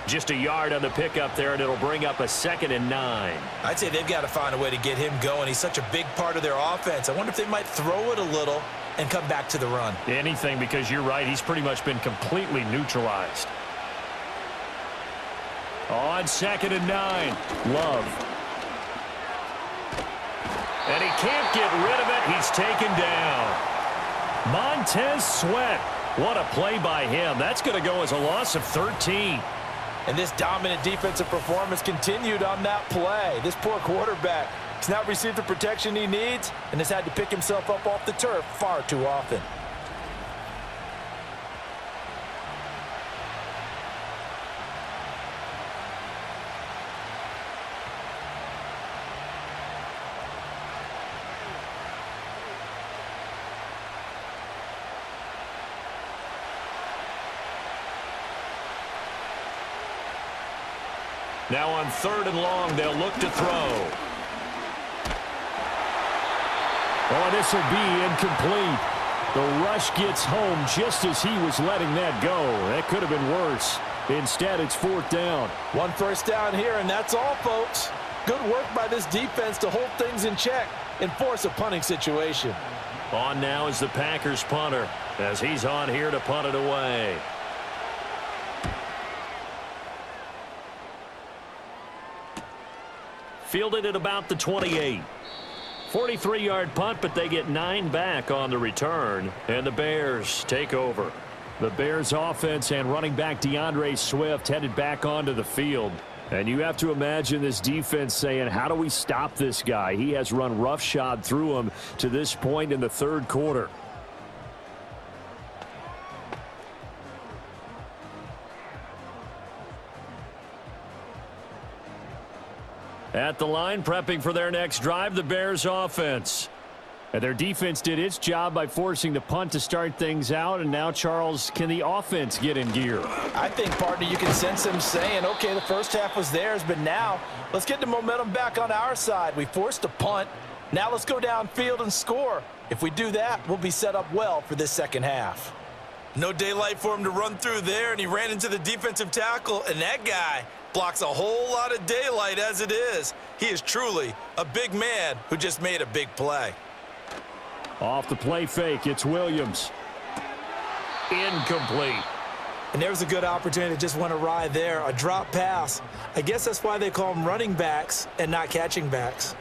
Just a yard on the pickup there, and it'll bring up a 2nd and 9. I'd say they've got to find a way to get him going. He's such a big part of their offense. I wonder if they might throw it a little and come back to the run. Anything, because you're right. He's pretty much been completely neutralized. On 2nd and 9, Love. And he can't get rid of it. He's taken down. Montez Sweat. What a play by him. That's going to go as a loss of 13. And this dominant defensive performance continued on that play. This poor quarterback has not received the protection he needs and has had to pick himself up off the turf far too often. Now on 3rd and long, they'll look to throw. Oh, this will be incomplete. The rush gets home just as he was letting that go. That could have been worse. Instead, it's 4th down. 1 first down here, and that's all, folks. Good work by this defense to hold things in check and force a punting situation. On now is the Packers punter as he's on here to punt it away. Fielded at about the 28. 43-yard punt, but they get 9 back on the return, and the Bears take over. The Bears offense and running back DeAndre Swift headed back onto the field. And you have to imagine this defense saying, how do we stop this guy? He has run roughshod through him to this point in the 3rd quarter. At the line, prepping for their next drive, the Bears offense. And their defense did its job by forcing the punt to start things out. And now, Charles, can the offense get in gear? I think, partner, you can sense them saying, okay, the first half was theirs, but now let's get the momentum back on our side. We forced a punt. Now let's go downfield and score. If we do that, we'll be set up well for this second half. No daylight for him to run through there, and he ran into the defensive tackle, and that guy blocks a whole lot of daylight as it is. He is truly a big man who just made a big play. Off the play fake, it's Williams. Incomplete. And there's a good opportunity to just went awry there, a drop pass. I guess that's why they call them running backs and not catching backs.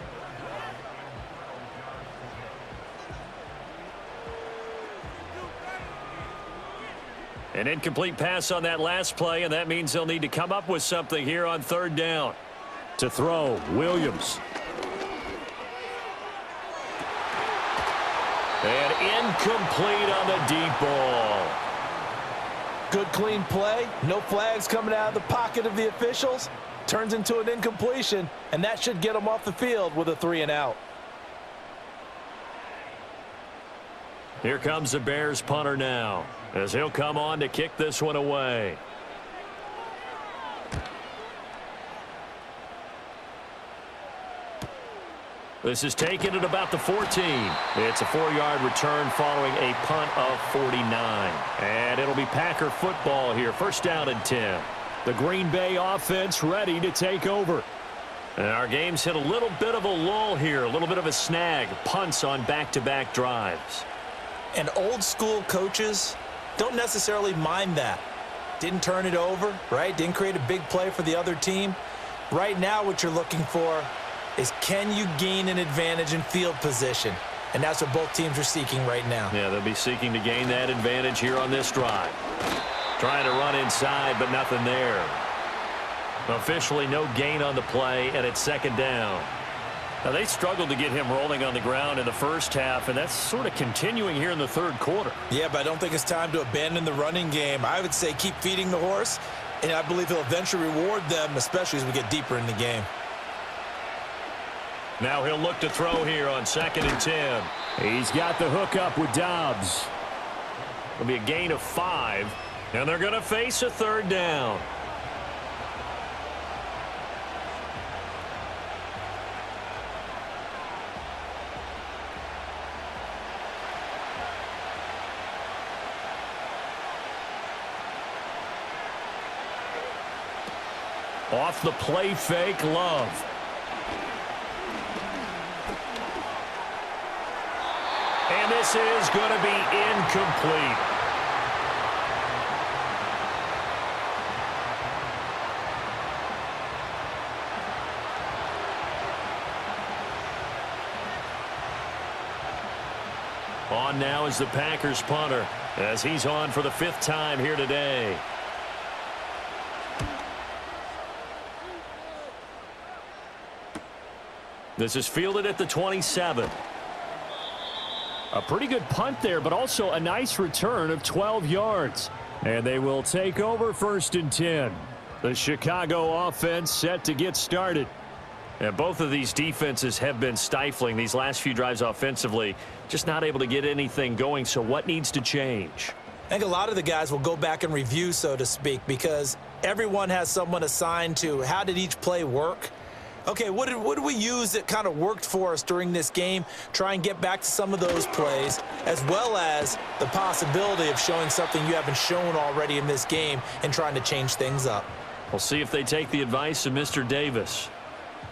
An incomplete pass on that last play, and that means they'll need to come up with something here on 3rd down. To throw, Williams. And incomplete on the deep ball. Good clean play. No flags coming out of the pocket of the officials. Turns into an incompletion, and that should get them off the field with a 3 and out. Here comes the Bears punter now, as he'll come on to kick this one away. This is taken at about the 14. It's a 4-yard return following a punt of 49. And it'll be Packer football here. 1st down and 10. The Green Bay offense ready to take over. And our game's hit a little bit of a lull here, a little bit of a snag. Punts on back-to-back drives. And old school coaches don't necessarily mind that. Didn't turn it over, right? Didn't create a big play for the other team. Right now what you're looking for is, can you gain an advantage in field position? And that's what both teams are seeking right now. Yeah, they'll be seeking to gain that advantage here on this drive. Trying to run inside, but nothing there. Officially no gain on the play, and it's 2nd down. Now, they struggled to get him rolling on the ground in the first half, and that's sort of continuing here in the 3rd quarter. Yeah, but I don't think it's time to abandon the running game. I would say keep feeding the horse, and I believe he'll eventually reward them, especially as we get deeper in the game. Now he'll look to throw here on 2nd and 10. He's got the hook up with Dobbs. It'll be a gain of 5, and they're going to face a 3rd down. Off the play fake, Love. And this is going to be incomplete. On now is the Packers punter, as he's on for the 5th time here today. This is fielded at the 27. A pretty good punt there, but also a nice return of 12 yards. And they will take over 1st and 10. The Chicago offense set to get started. And both of these defenses have been stifling these last few drives offensively. Just not able to get anything going, so what needs to change? I think a lot of the guys will go back and review, so to speak, because everyone has someone assigned to how did each play work. Okay, what did we use that kind of worked for us during this game? Try and get back to some of those plays, as well as the possibility of showing something you haven't shown already in this game and trying to change things up. We'll see if they take the advice of Mr. Davis.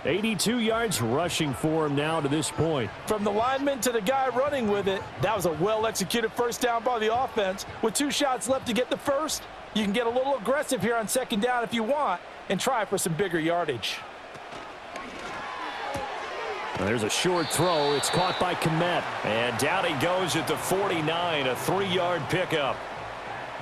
82 yards rushing for him now to this point. From the lineman to the guy running with it, that was a well-executed 1st down by the offense. With 2 shots left to get the 1st, you can get a little aggressive here on 2nd down if you want and try for some bigger yardage. There's a short throw. It's caught by Kmet. And down he goes at the 49, a 3-yard pickup.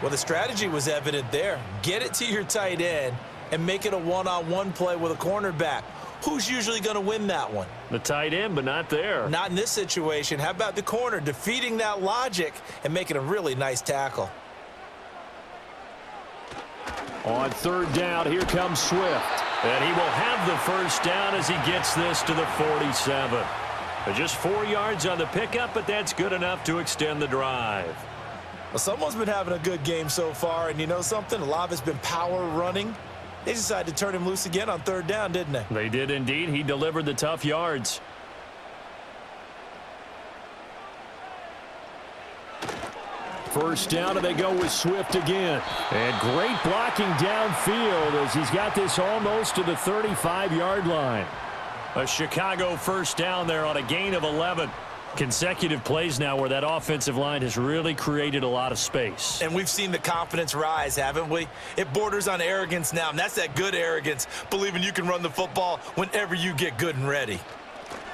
Well, the strategy was evident there. Get it to your tight end and make it a one-on-one play with a cornerback. Who's usually going to win that one? The tight end, but not there. Not in this situation. How about the corner defeating that logic and making a really nice tackle? On 3rd down, here comes Swift. And he will have the 1st down as he gets this to the 47. Just 4 yards on the pickup, but that's good enough to extend the drive. Well, someone's been having a good game so far, and you know something? A lot of it's been power running. They decided to turn him loose again on 3rd down, didn't they? They did indeed. He delivered the tough yards. First down, and they go with Swift again. And great blocking downfield as he's got this almost to the 35-yard line. A Chicago 1st down there on a gain of 11. Consecutive plays now where that offensive line has really created a lot of space. And we've seen the confidence rise, haven't we? It borders on arrogance now, and that's that good arrogance, believing you can run the football whenever you get good and ready.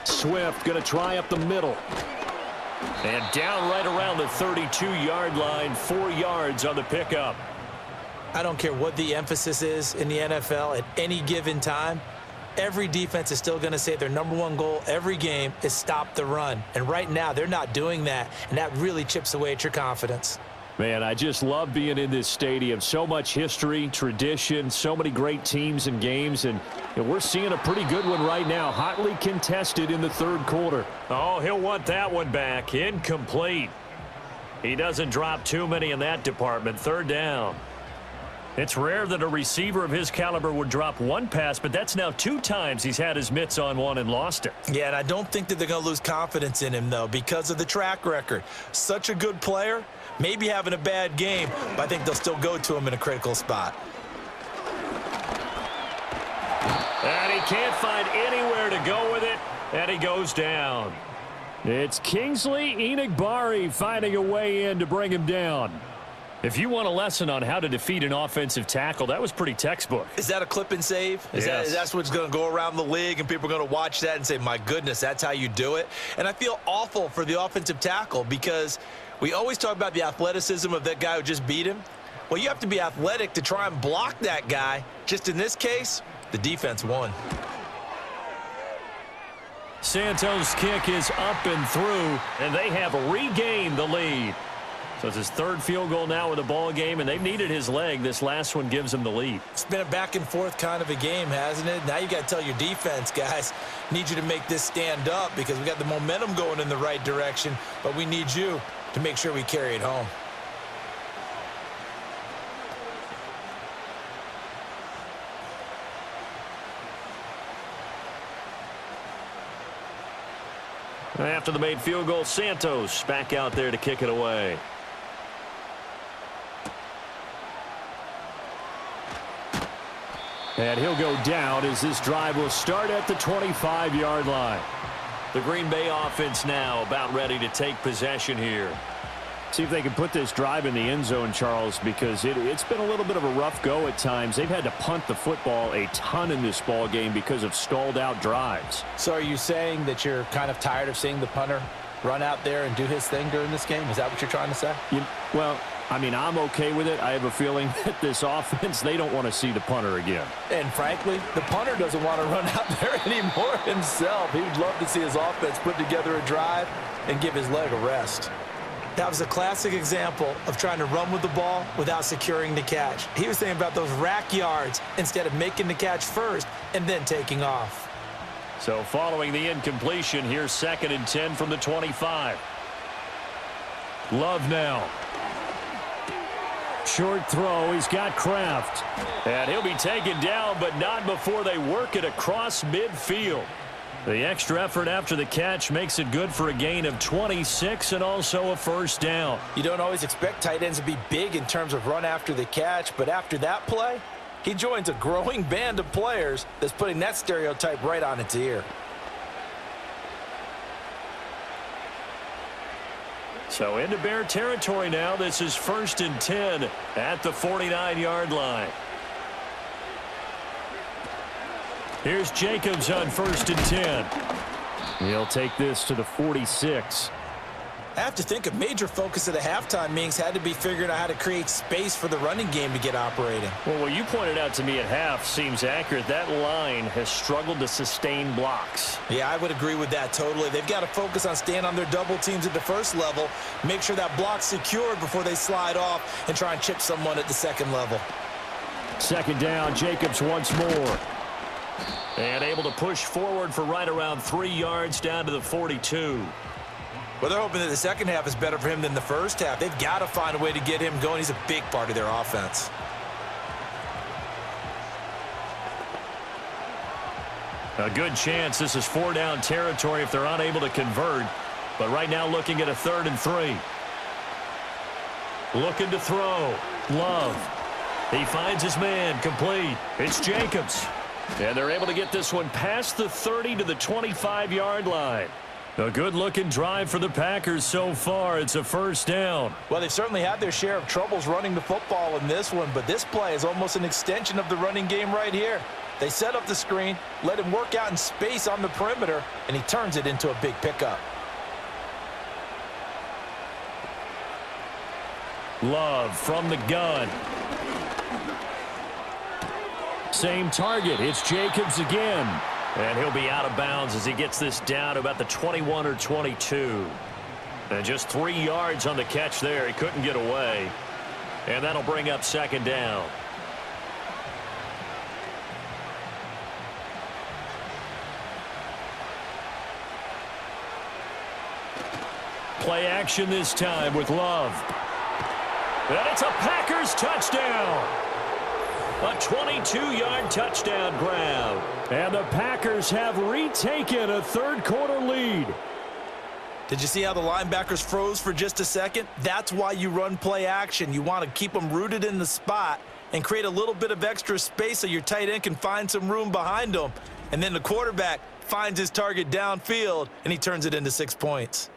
Swift going to try up the middle. And down right around the 32-yard line, 4 yards on the pickup. I don't care what the emphasis is in the NFL at any given time. Every defense is still going to say their #1 goal every game is stop the run. And right now, they're not doing that, and that really chips away at your confidence. Man, I just love being in this stadium. So much history, tradition, so many great teams and games, and we're seeing a pretty good one right now, hotly contested in the 3rd quarter. Oh, he'll want that one back. Incomplete. He doesn't drop too many in that department. 3rd down. It's rare that a receiver of his caliber would drop one pass, but that's now 2 times he's had his mitts on one and lost it. Yeah, and I don't think that they're going to lose confidence in him, though, because of the track record. Such a good player, maybe having a bad game, but I think they'll still go to him in a critical spot. And he can't find anywhere to go with it, and he goes down. It's Kingsley Enagbari finding a way in to bring him down. If you want a lesson on how to defeat an offensive tackle, that was pretty textbook. Is that a clip and save? Yes. That's what's going to go around the league, and people are going to watch that and say, my goodness, that's how you do it? And I feel awful for the offensive tackle because we always talk about the athleticism of that guy who just beat him. Well, you have to be athletic to try and block that guy. Just in this case, the defense won. Santos' kick is up and through, and they have regained the lead. So it's his third field goal now with the ball game, and they've needed his leg. This last one gives him the lead. It's been a back-and-forth kind of a game, hasn't it? Now you got to tell your defense, guys, need you to make this stand up because we got the momentum going in the right direction, but we need you to make sure we carry it home. After the made field goal, Santos back out there to kick it away. And he'll go down as this drive will start at the 25-yard line. The Green Bay offense now about ready to take possession here. See if they can put this drive in the end zone, Charles, because it's been a little bit of a rough go at times. They've had to punt the football a ton in this ball game because of stalled-out drives. So are you saying that you're kind of tired of seeing the punter run out there and do his thing during this game? Is that what you're trying to say? Well, I mean, I'm okay with it. I have a feeling that this offense, they don't want to see the punter again. And frankly, the punter doesn't want to run out there anymore himself. He would love to see his offense put together a drive and give his leg a rest. That was a classic example of trying to run with the ball without securing the catch. He was thinking about those rack yards instead of making the catch first and then taking off. So following the incompletion, here's 2nd and 10 from the 25. Love now. Short throw. He's got Kraft. And he'll be taken down, but not before they work it across midfield. The extra effort after the catch makes it good for a gain of 26 and also a first down. You don't always expect tight ends to be big in terms of run after the catch, but after that play, he joins a growing band of players that's putting that stereotype right on its ear. So into Bear territory now. This is 1st and 10 at the 49-yard line. Here's Jacobs on 1st and 10. He'll take this to the 46. I have to think a major focus of the halftime meetings had to be figuring out how to create space for the running game to get operating. Well, what you pointed out to me at half seems accurate. That line has struggled to sustain blocks. Yeah, I would agree with that totally. They've got to focus on staying on their double teams at the first level, make sure that block's secured before they slide off and try and chip someone at the second level. 2nd down, Jacobs once more. And able to push forward for right around 3 yards down to the 42. Well, they're hoping that the second half is better for him than the first half. They've got to find a way to get him going. He's a big part of their offense. A good chance this is 4-down territory if they're unable to convert. But right now looking at a 3rd and 3. Looking to throw. Love. He finds his man. Complete. It's Jacobs. And they're able to get this one past the 30 to the 25-yard line. A good-looking drive for the Packers so far. It's a first down. Well, they've certainly had their share of troubles running the football in this one, but this play is almost an extension of the running game right here. They set up the screen, let him work out in space on the perimeter, and he turns it into a big pickup. Love from the gun. Same target. It's Jacobs again. And he'll be out of bounds as he gets this down to about the 21 or 22. And just 3 yards on the catch there. He couldn't get away. And that'll bring up 2nd down. Play action this time with Love. And it's a Packers touchdown. A 22-yard touchdown grab. And the Packers have retaken a third-quarter lead. Did you see how the linebackers froze for just a second? That's why you run play action. You want to keep them rooted in the spot and create a little bit of extra space so your tight end can find some room behind them. And then the quarterback finds his target downfield, and he turns it into 6 points.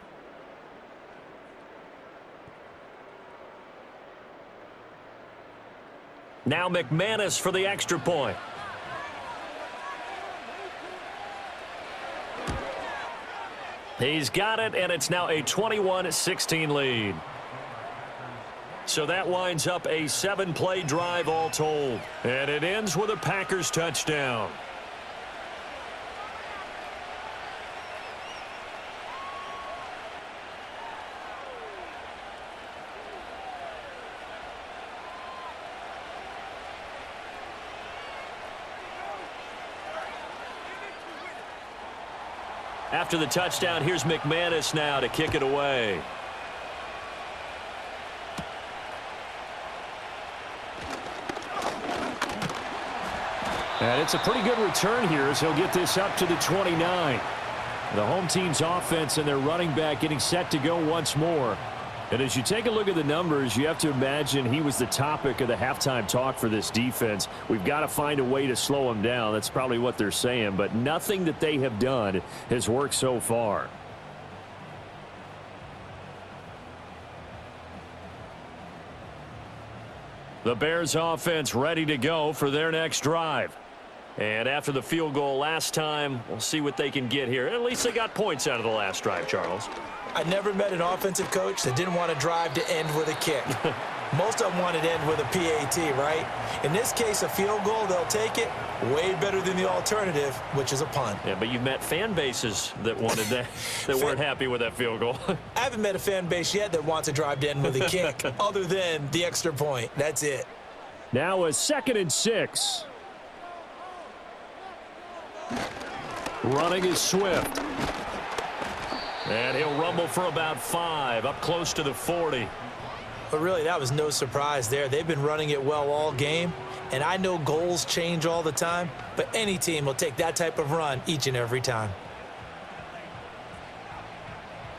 Now McManus for the extra point. He's got it, and it's now a 21-16 lead. So that winds up a 7-play drive all told. And it ends with a Packers touchdown. After the touchdown, here's McManus now to kick it away. And it's a pretty good return here as he'll get this up to the 29. The home team's offense and their running back getting set to go once more. And as you take a look at the numbers, you have to imagine he was the topic of the halftime talk for this defense. We've got to find a way to slow him down. That's probably what they're saying, but nothing that they have done has worked so far. The Bears offense ready to go for their next drive. And after the field goal last time, we'll see what they can get here. At least they got points out of the last drive, Charles. I never met an offensive coach that didn't want to drive to end with a kick. Most of them wanted to end with a PAT, right? In this case, a field goal, they'll take it. Way better than the alternative, which is a punt. Yeah, but you've met fan bases that wanted that, that weren't happy with that field goal. I haven't met a fan base yet that wants to drive to end with a kick, other than the extra point. That's it. Now a 2nd and 6. Running is Swift. And he'll rumble for about 5, up close to the 40. But really, that was no surprise there. They've been running it well all game. And I know goals change all the time, but any team will take that type of run each and every time.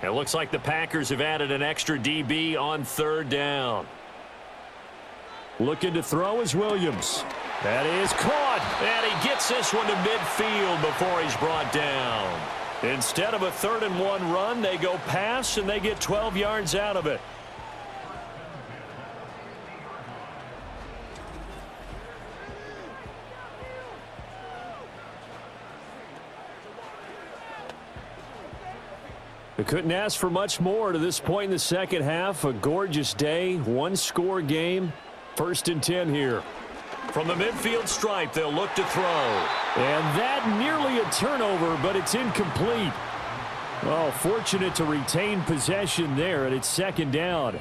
It looks like the Packers have added an extra DB on 3rd down. Looking to throw is Williams. That is caught. And he gets this one to midfield before he's brought down. Instead of a 3rd and 1 run, they go pass, and they get 12 yards out of it. They couldn't ask for much more to this point in the second half. A gorgeous day, 1-score game. 1st and 10 here. From the midfield stripe, they'll look to throw. And that nearly a turnover, but it's incomplete. Oh, fortunate to retain possession there, and it's 2nd down.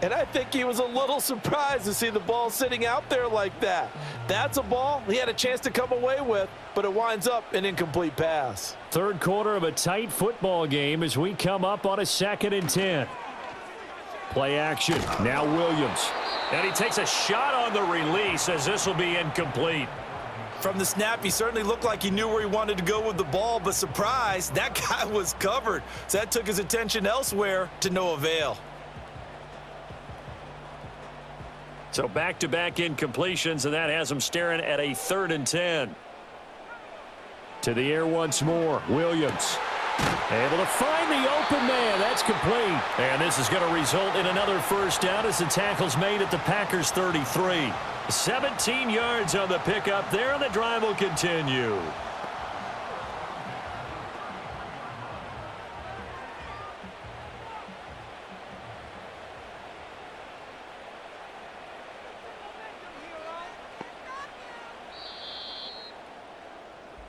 And I think he was a little surprised to see the ball sitting out there like that. That's a ball he had a chance to come away with, but it winds up an incomplete pass. 3rd quarter of a tight football game as we come up on a 2nd and 10. Play action. Now Williams. And he takes a shot on the release as this will be incomplete. From the snap, he certainly looked like he knew where he wanted to go with the ball, but surprise, that guy was covered. So that took his attention elsewhere to no avail. So back-to-back incompletions, and that has him staring at a 3rd and 10. To the air once more. Williams. Able to find the open man. That's complete. And this is going to result in another 1st down as the tackle's made at the Packers' 33. 17 yards on the pickup there, and the drive will continue.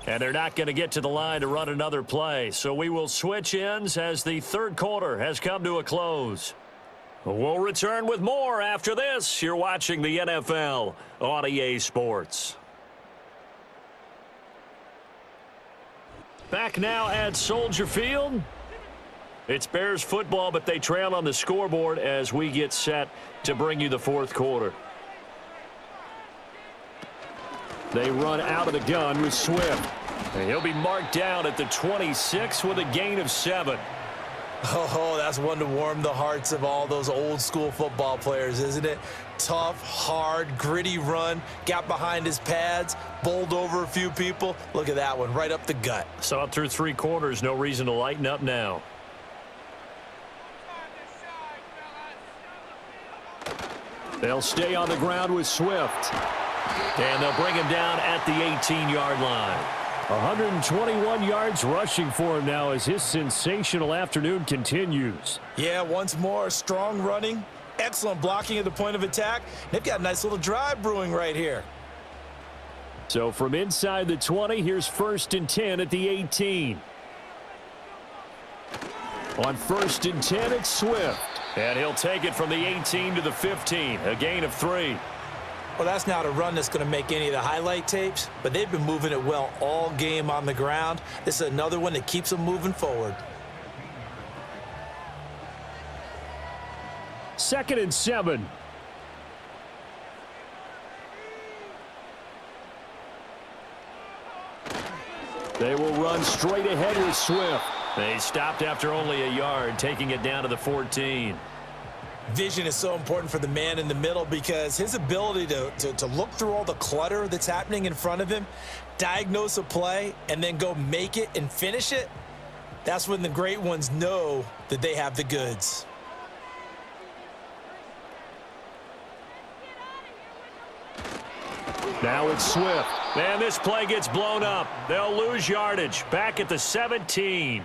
And they're not going to get to the line to run another play. So we will switch ends as the 3rd quarter has come to a close. We'll return with more after this. You're watching the NFL on EA Sports. Back now at Soldier Field. It's Bears football, but they trail on the scoreboard as we get set to bring you the 4th quarter. They run out of the gun with Swift. And he'll be marked down at the 26 with a gain of 7. Oh, that's one to warm the hearts of all those old school football players, isn't it? Tough, hard, gritty run, got behind his pads, bowled over a few people. Look at that one, right up the gut. So up through 3 quarters, no reason to lighten up now. They'll stay on the ground with Swift. And they'll bring him down at the 18-yard line. 121 yards rushing for him now as his sensational afternoon continues. Yeah, once more, strong running, excellent blocking at the point of attack. They've got a nice little drive brewing right here. So from inside the 20, here's 1st and 10 at the 18. On 1st and 10, it's Swift. And he'll take it from the 18 to the 15, a gain of 3. Well, that's not a run that's going to make any of the highlight tapes, but they've been moving it well all game on the ground. This is another one that keeps them moving forward. 2nd and 7. They will run straight ahead with Swift. They stopped after only a yard, taking it down to the 14. Vision is so important for the man in the middle because his ability to look through all the clutter that's happening in front of him, diagnose a play, and then go make it and finish it, that's when the great ones know that they have the goods. Now it's Swift. And this play gets blown up. They'll lose yardage. Back at the 17.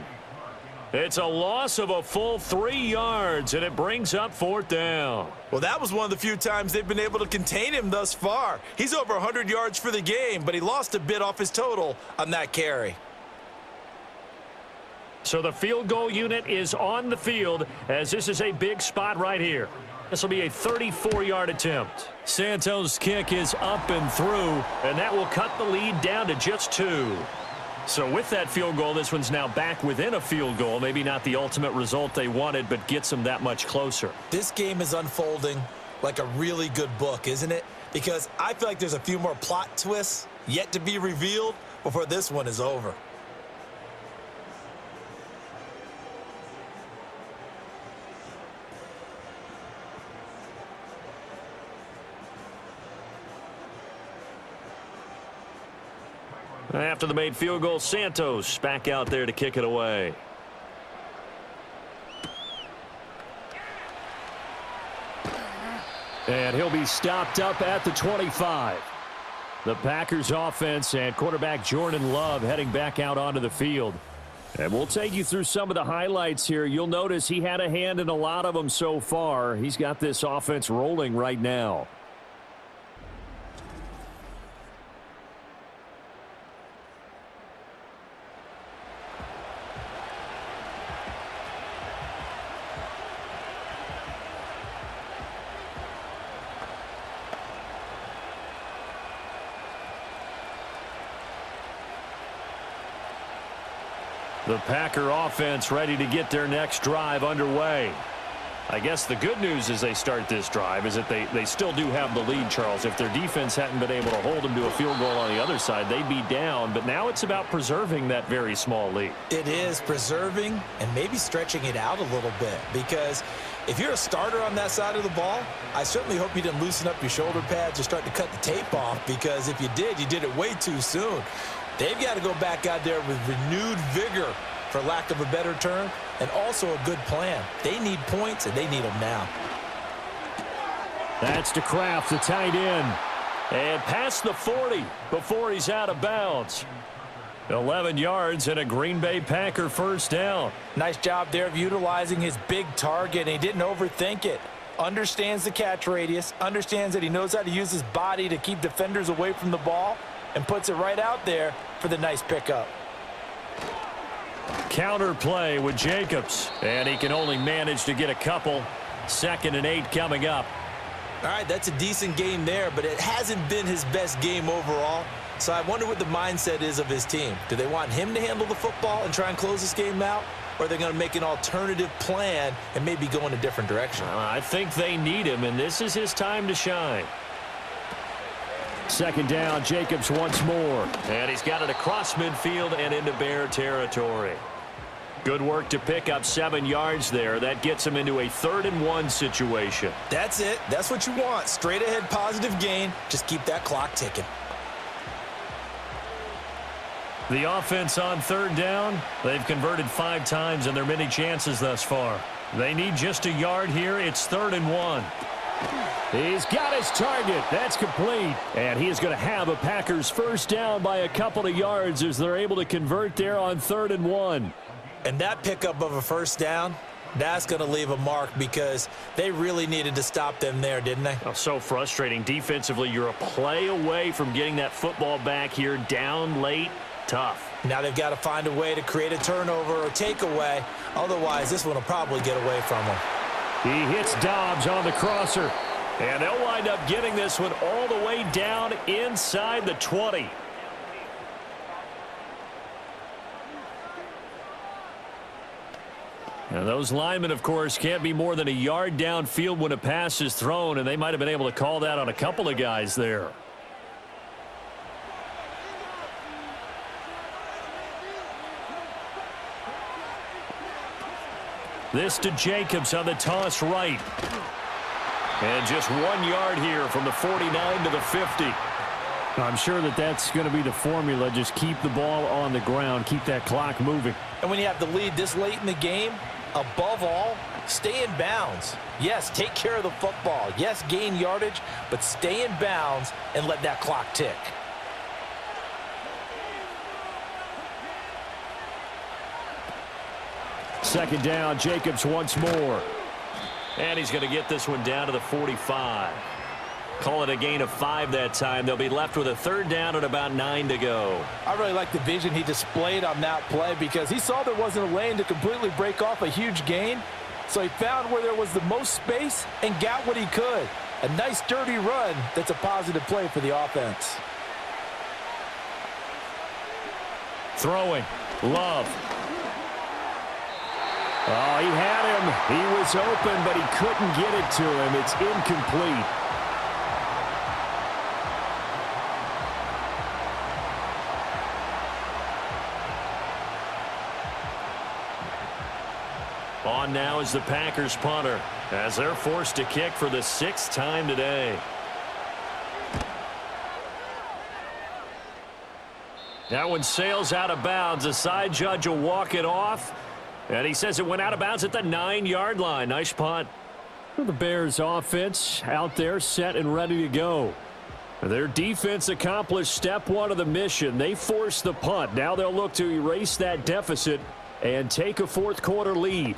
It's a loss of a full 3 yards, and it brings up 4th down. Well, that was one of the few times they've been able to contain him thus far. He's over 100 yards for the game, but he lost a bit off his total on that carry. So the field goal unit is on the field as this is a big spot right here. This will be a 34-yard attempt. Santos' kick is up and through, and that will cut the lead down to just 2. So with that field goal, this one's now back within a field goal. Maybe not the ultimate result they wanted, but gets them that much closer. This game is unfolding like a really good book, isn't it? Because I feel like there's a few more plot twists yet to be revealed before this one is over. After the made field goal, Santos back out there to kick it away. And he'll be stopped up at the 25. The Packers offense and quarterback Jordan Love heading back out onto the field. And we'll take you through some of the highlights here. You'll notice he had a hand in a lot of them so far. He's got this offense rolling right now. The Packer offense ready to get their next drive underway. I guess the good news as they start this drive is that they still do have the lead, Charles. If their defense hadn't been able to hold them to a field goal on the other side, they'd be down. But now it's about preserving that very small lead. It is preserving and maybe stretching it out a little bit, because if you're a starter on that side of the ball, I certainly hope you didn't loosen up your shoulder pads or start to cut the tape off, because if you did it way too soon. They've got to go back out there with renewed vigor, for lack of a better term, and also a good plan. They need points, and they need them now. That's to Kraft, the tight end. And past the 40 before he's out of bounds. 11 yards and a Green Bay Packer first down. Nice job there of utilizing his big target, and he didn't overthink it. Understands the catch radius, understands that he knows how to use his body to keep defenders away from the ball, and puts it right out there for the nice pickup. Counter play with Jacobs, and he can only manage to get a couple. 2nd and 8 coming up. All right, that's a decent game there, but it hasn't been his best game overall. So I wonder what the mindset is of his team. Do they want him to handle the football and try and close this game out? Or are they going to make an alternative plan and maybe go in a different direction? I think they need him, and this is his time to shine. 2nd down, Jacobs once more. And he's got it across midfield and into Bear territory. Good work to pick up 7 yards there. That gets him into a 3rd and 1 situation. That's it. That's what you want. Straight ahead positive gain. Just keep that clock ticking. The offense on 3rd down, they've converted 5 times in their many chances thus far. They need just a yard here. It's 3rd and 1. He's got his target. That's complete. And he is going to have a Packers first down by a couple of yards as they're able to convert there on 3rd and 1. And that pickup of a first down, that's going to leave a mark, because they really needed to stop them there, didn't they? Oh, so frustrating. Defensively, you're a play away from getting that football back here, down late. Tough. Now they've got to find a way to create a turnover or takeaway. Otherwise, this one will probably get away from them. He hits Dobbs on the crosser. And they'll wind up getting this one all the way down inside the 20. And those linemen, of course, can't be more than a yard downfield when a pass is thrown, and they might have been able to call that on a couple of guys there. This to Jacobs on the toss right. And just 1 yard here from the 49 to the 50. I'm sure that that's going to be the formula. Just keep the ball on the ground. Keep that clock moving. And when you have the lead this late in the game, above all, stay in bounds. Yes, take care of the football. Yes, gain yardage, but stay in bounds and let that clock tick. Second down, Jacobs once more. And he's going to get this one down to the 45. Call it a gain of 5 that time. They'll be left with a third down and about 9 to go. I really like the vision he displayed on that play because he saw there wasn't a lane to completely break off a huge gain. So he found where there was the most space and got what he could. A nice dirty run that's a positive play for the offense. Throwing. Love. Oh, he had him. He was open, but he couldn't get it to him. It's incomplete. On now is the Packers punter as they're forced to kick for the 6th time today. That one sails out of bounds. The side judge will walk it off. And he says it went out of bounds at the 9-yard line. Nice punt. The Bears offense out there set and ready to go. Their defense accomplished step 1 of the mission. They forced the punt. Now they'll look to erase that deficit and take a 4th quarter lead.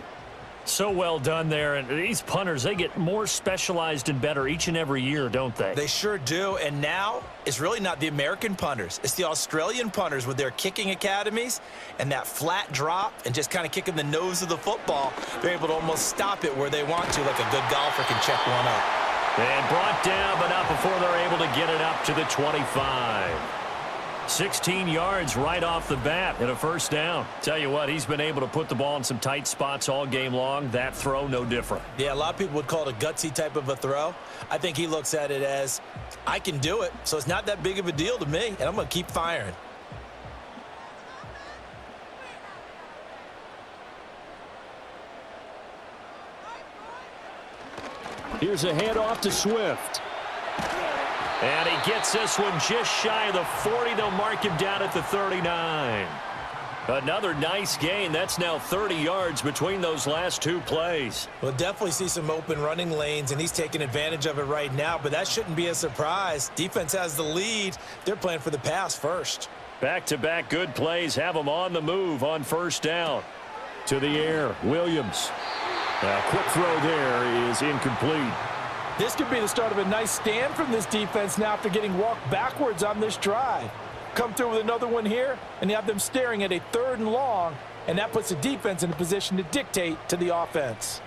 So well done there. And these punters, they get more specialized and better each and every year, don't they? They sure do. And now it's really not the American punters. It's the Australian punters with their kicking academies and that flat drop and just kind of kicking the nose of the football. They're able to almost stop it where they want to, like a good golfer can check one up. And brought down, but not before they're able to get it up to the 25. 16 yards right off the bat and a first down. Tell you what, he's been able to put the ball in some tight spots all game long. That throw, no different. Yeah, a lot of people would call it a gutsy type of a throw. I think he looks at it as, I can do it, so it's not that big of a deal to me, and I'm going to keep firing. Here's a handoff to Swift. And he gets this one just shy of the 40. They'll mark him down at the 39. Another nice gain. That's now 30 yards between those last 2 plays. We'll definitely see some open running lanes, and he's taking advantage of it right now, but that shouldn't be a surprise. Defense has the lead. They're playing for the pass first. Back-to-back good plays have them on the move on first down. To the air, Williams. A quick throw there is incomplete. This could be the start of a nice stand from this defense now after getting walked backwards on this drive. Come through with another one here, and you have them staring at a 3rd and long, and that puts the defense in a position to dictate to the offense.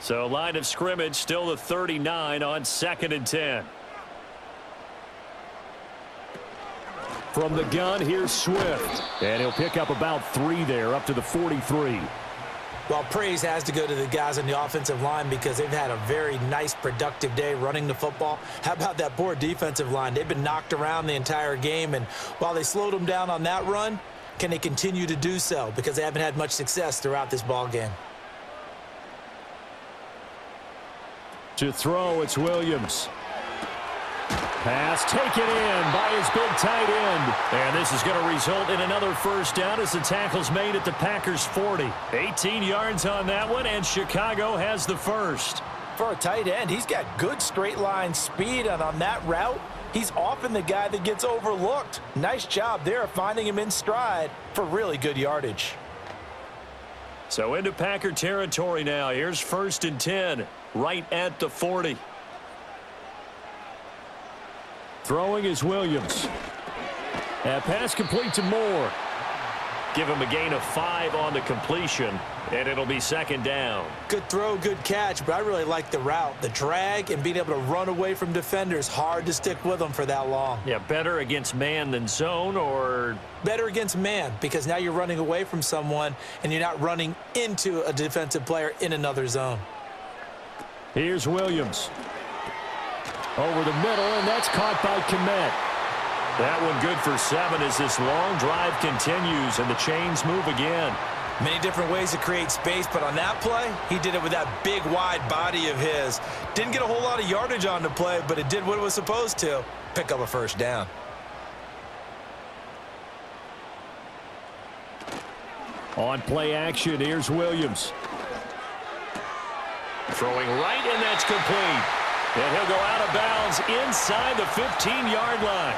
So line of scrimmage still the 39 on 2nd and 10. From the gun, here's Swift. And he'll pick up about 3 there, up to the 43. Well, praise has to go to the guys on the offensive line because they've had a very nice, productive day running the football. How about that poor defensive line? They've been knocked around the entire game, and while they slowed them down on that run, can they continue to do so? Because they haven't had much success throughout this ball game. To throw, it's Williams. Pass taken in by his big tight end. And this is going to result in another first down as the tackle's made at the Packers' 40. 18 yards on that one, and Chicago has the first. For a tight end, he's got good straight line speed, and on that route, he's often the guy that gets overlooked. Nice job there of finding him in stride for really good yardage. So into Packer territory now. Here's 1st and 10, right at the 40. Throwing is Williams. That pass complete to Moore. give him a gain of 5 on the completion, and it'll be second down. Good throw, good catch, but I really like the route. The drag and being able to run away from defenders, hard to stick with them for that long. Yeah, better against man than zone, or? Better against man, because now you're running away from someone and you're not running into a defensive player in another zone. Here's Williams. Over the middle, and that's caught by Kmet. That one good for 7 as this long drive continues and the chains move again. Many different ways to create space, but on that play, he did it with that big, wide body of his. Didn't get a whole lot of yardage on the play, but it did what it was supposed to. Pick up a first down. On play action, here's Williams. Throwing right, and that's complete. And he'll go out of bounds inside the 15-yard line.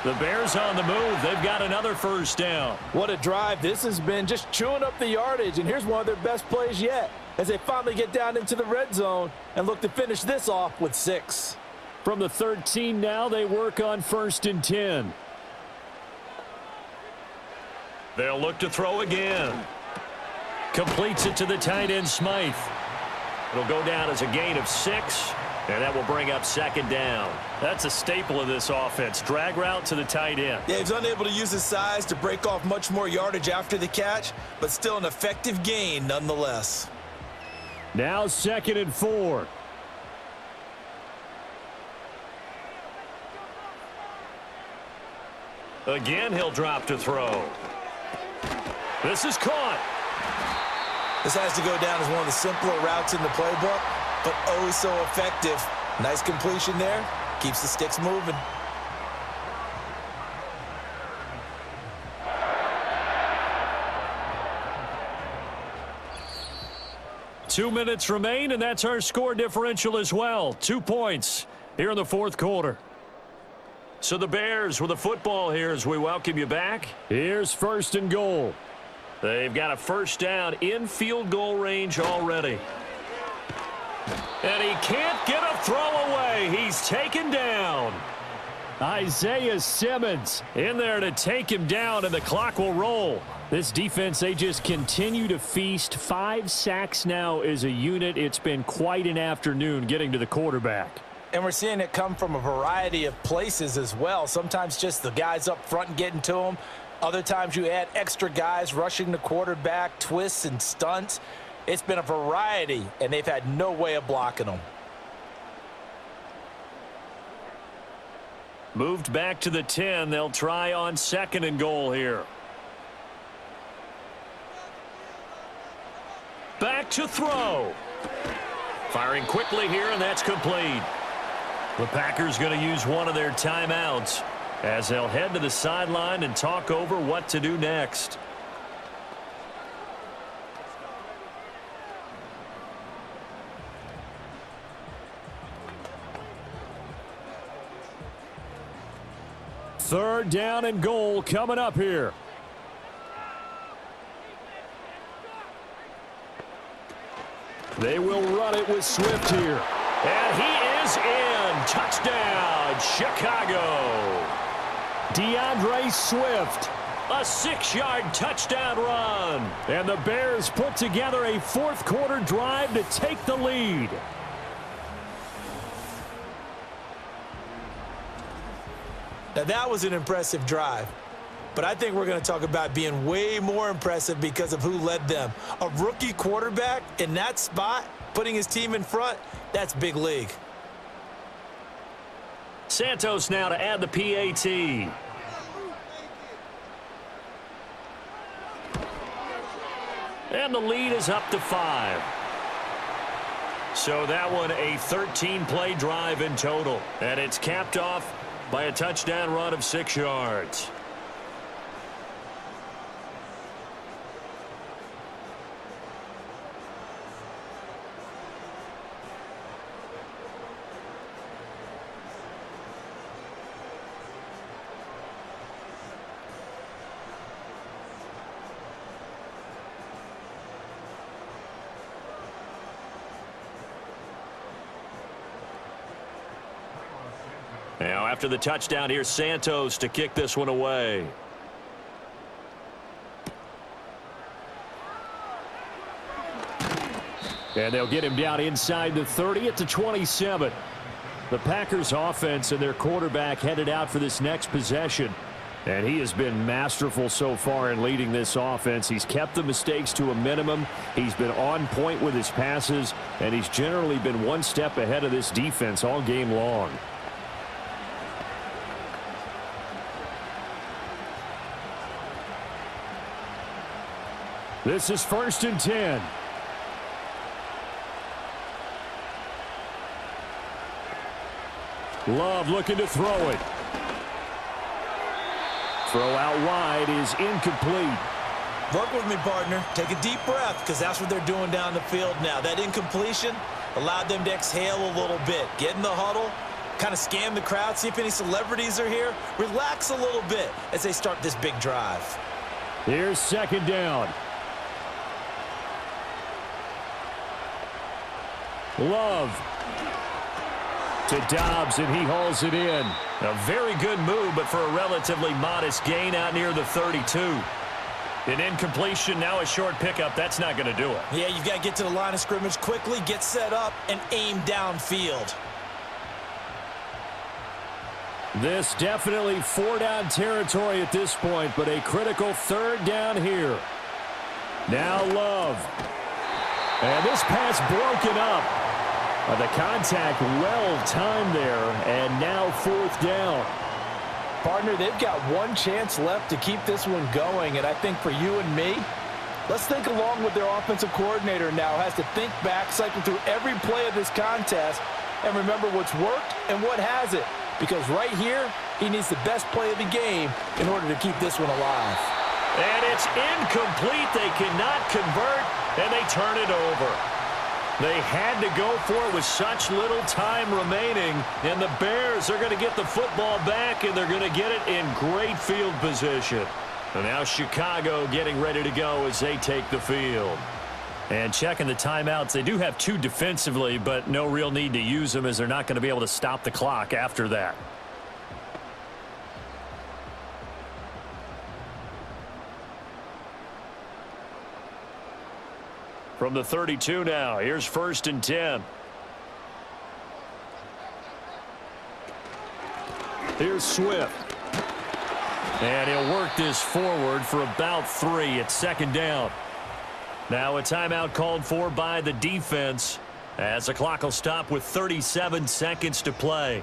The Bears on the move. They've got another first down. What a drive. This has been just chewing up the yardage, and here's one of their best plays yet as they finally get down into the red zone and look to finish this off with 6. From the 13 now, they work on 1st and 10. They'll look to throw again. Completes it to the tight end, Smythe. It'll go down as a gain of 6. And that will bring up second down. That's a staple of this offense. Drag route to the tight end. Yeah, he's unable to use his size to break off much more yardage after the catch, but still an effective gain nonetheless. Now 2nd and 4. Again, he'll drop to throw. This is caught. This has to go down as one of the simpler routes in the playbook, but oh so effective. Nice completion there. Keeps the sticks moving. Two minutes remain, and that's our score differential as well. 2 points here in the 4th quarter. So the Bears with the football here as we welcome you back. Here's 1st and goal. They've got a first down in field goal range already. And he can't get a throw away. He's taken down. Isaiah Simmons in there to take him down, and the clock will roll. This defense, they just continue to feast. 5 sacks now as a unit. It's been quite an afternoon getting to the quarterback. And we're seeing it come from a variety of places as well. Sometimes just the guys up front and getting to him. Other times you add extra guys rushing the quarterback, twists and stunts. It's been a variety, and they've had no way of blocking them. Moved back to the 10. They'll try on 2nd and goal here. Back to throw. Firing quickly here, and that's complete. The Packers going to use one of their timeouts as they'll head to the sideline and talk over what to do next. Third down and goal coming up here. They will run it with Swift here. And he is in. Touchdown, Chicago. DeAndre Swift. A 6-yard touchdown run. And the Bears put together a 4th quarter drive to take the lead. Now, that was an impressive drive. But I think we're going to talk about being way more impressive because of who led them. A rookie quarterback in that spot, putting his team in front, that's big league. Santos now to add the PAT. And the lead is up to 5. So that one a 13-play drive in total. And it's capped off by a touchdown run of 6 yards. Now, after the touchdown, here's Santos to kick this one away. And they'll get him down inside the 30 at the 27. The Packers offense and their quarterback headed out for this next possession. And he has been masterful so far in leading this offense. He's kept the mistakes to a minimum. He's been on point with his passes. And he's generally been one step ahead of this defense all game long. This is 1st and 10. Love looking to throw it. Throw out wide is incomplete. Work with me, partner. Take a deep breath, because that's what they're doing down the field now. That incompletion allowed them to exhale a little bit. Get in the huddle, kind of scan the crowd, see if any celebrities are here. Relax a little bit as they start this big drive. Here's 2nd down. Love to Dobbs, and he hauls it in. A very good move, but for a relatively modest gain out near the 32. An incompletion, now a short pickup. That's not going to do it. Yeah, you've got to get to the line of scrimmage quickly, get set up, and aim downfield. This definitely 4-down territory at this point, but a critical 3rd down here. Now Love. And this pass broken up. The contact well timed there, and now 4th down. Partner, they've got one chance left to keep this one going, and I think for you and me, let's think along with their offensive coordinator now. Has to think back, cycle through every play of this contest, and remember what's worked and what hasn't. Because right here, he needs the best play of the game in order to keep this one alive. And it's incomplete. They cannot convert, and they turn it over. They had to go for it with such little time remaining, and the Bears are going to get the football back, and they're going to get it in great field position. And now Chicago getting ready to go as they take the field. And checking the timeouts, they do have 2 defensively, but no real need to use them as they're not going to be able to stop the clock after that. From the 32 now, here's 1st and 10. Here's Swift. And he'll work this forward for about 3 at 2nd down. Now a timeout called for by the defense as the clock will stop with 37 seconds to play.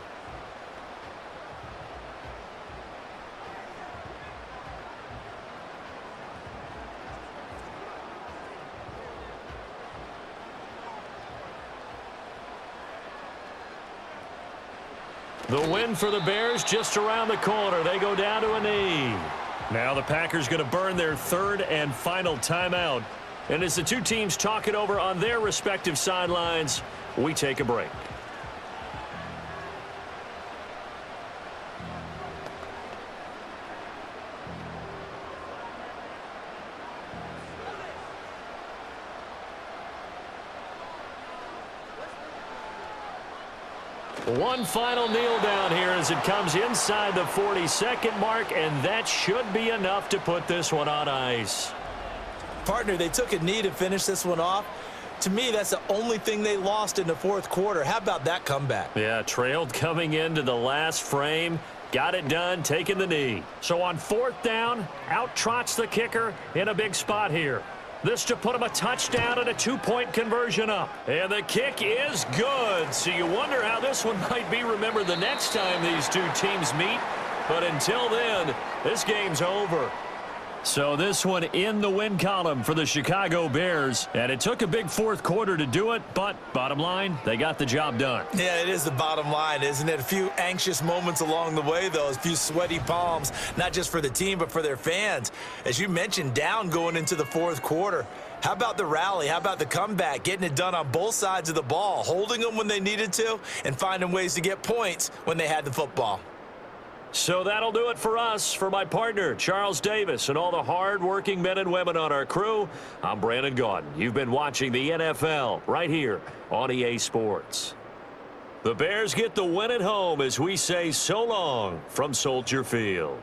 The win for the Bears just around the corner. They go down to a knee. Now the Packers going to burn their 3rd and final timeout. And as the two teams talk it over on their respective sidelines, we take a break. One final kneel down here as it comes inside the 40-second mark, and that should be enough to put this one on ice. Partner, they took a knee to finish this one off. To me, that's the only thing they lost in the 4th quarter. How about that comeback? Yeah, trailed coming into the last frame. Got it done, taking the knee. So on 4th down, out trots the kicker in a big spot here. This to put him a touchdown and a 2-point conversion up. And the kick is good. So you wonder how this one might be remembered the next time these two teams meet. But until then, this game's over. So this one in the win column for the Chicago Bears. And it took a big 4th quarter to do it, but bottom line, they got the job done. Yeah, it is the bottom line, isn't it? A few anxious moments along the way, though. A few sweaty palms, not just for the team, but for their fans. As you mentioned, down going into the 4th quarter. How about the rally? How about the comeback? Getting it done on both sides of the ball, holding them when they needed to, and finding ways to get points when they had the football. So that'll do it for us. For my partner, Charles Davis, and all the hard-working men and women on our crew, I'm Brandon Gaudin. You've been watching the NFL right here on EA Sports. The Bears get the win at home as we say so long from Soldier Field.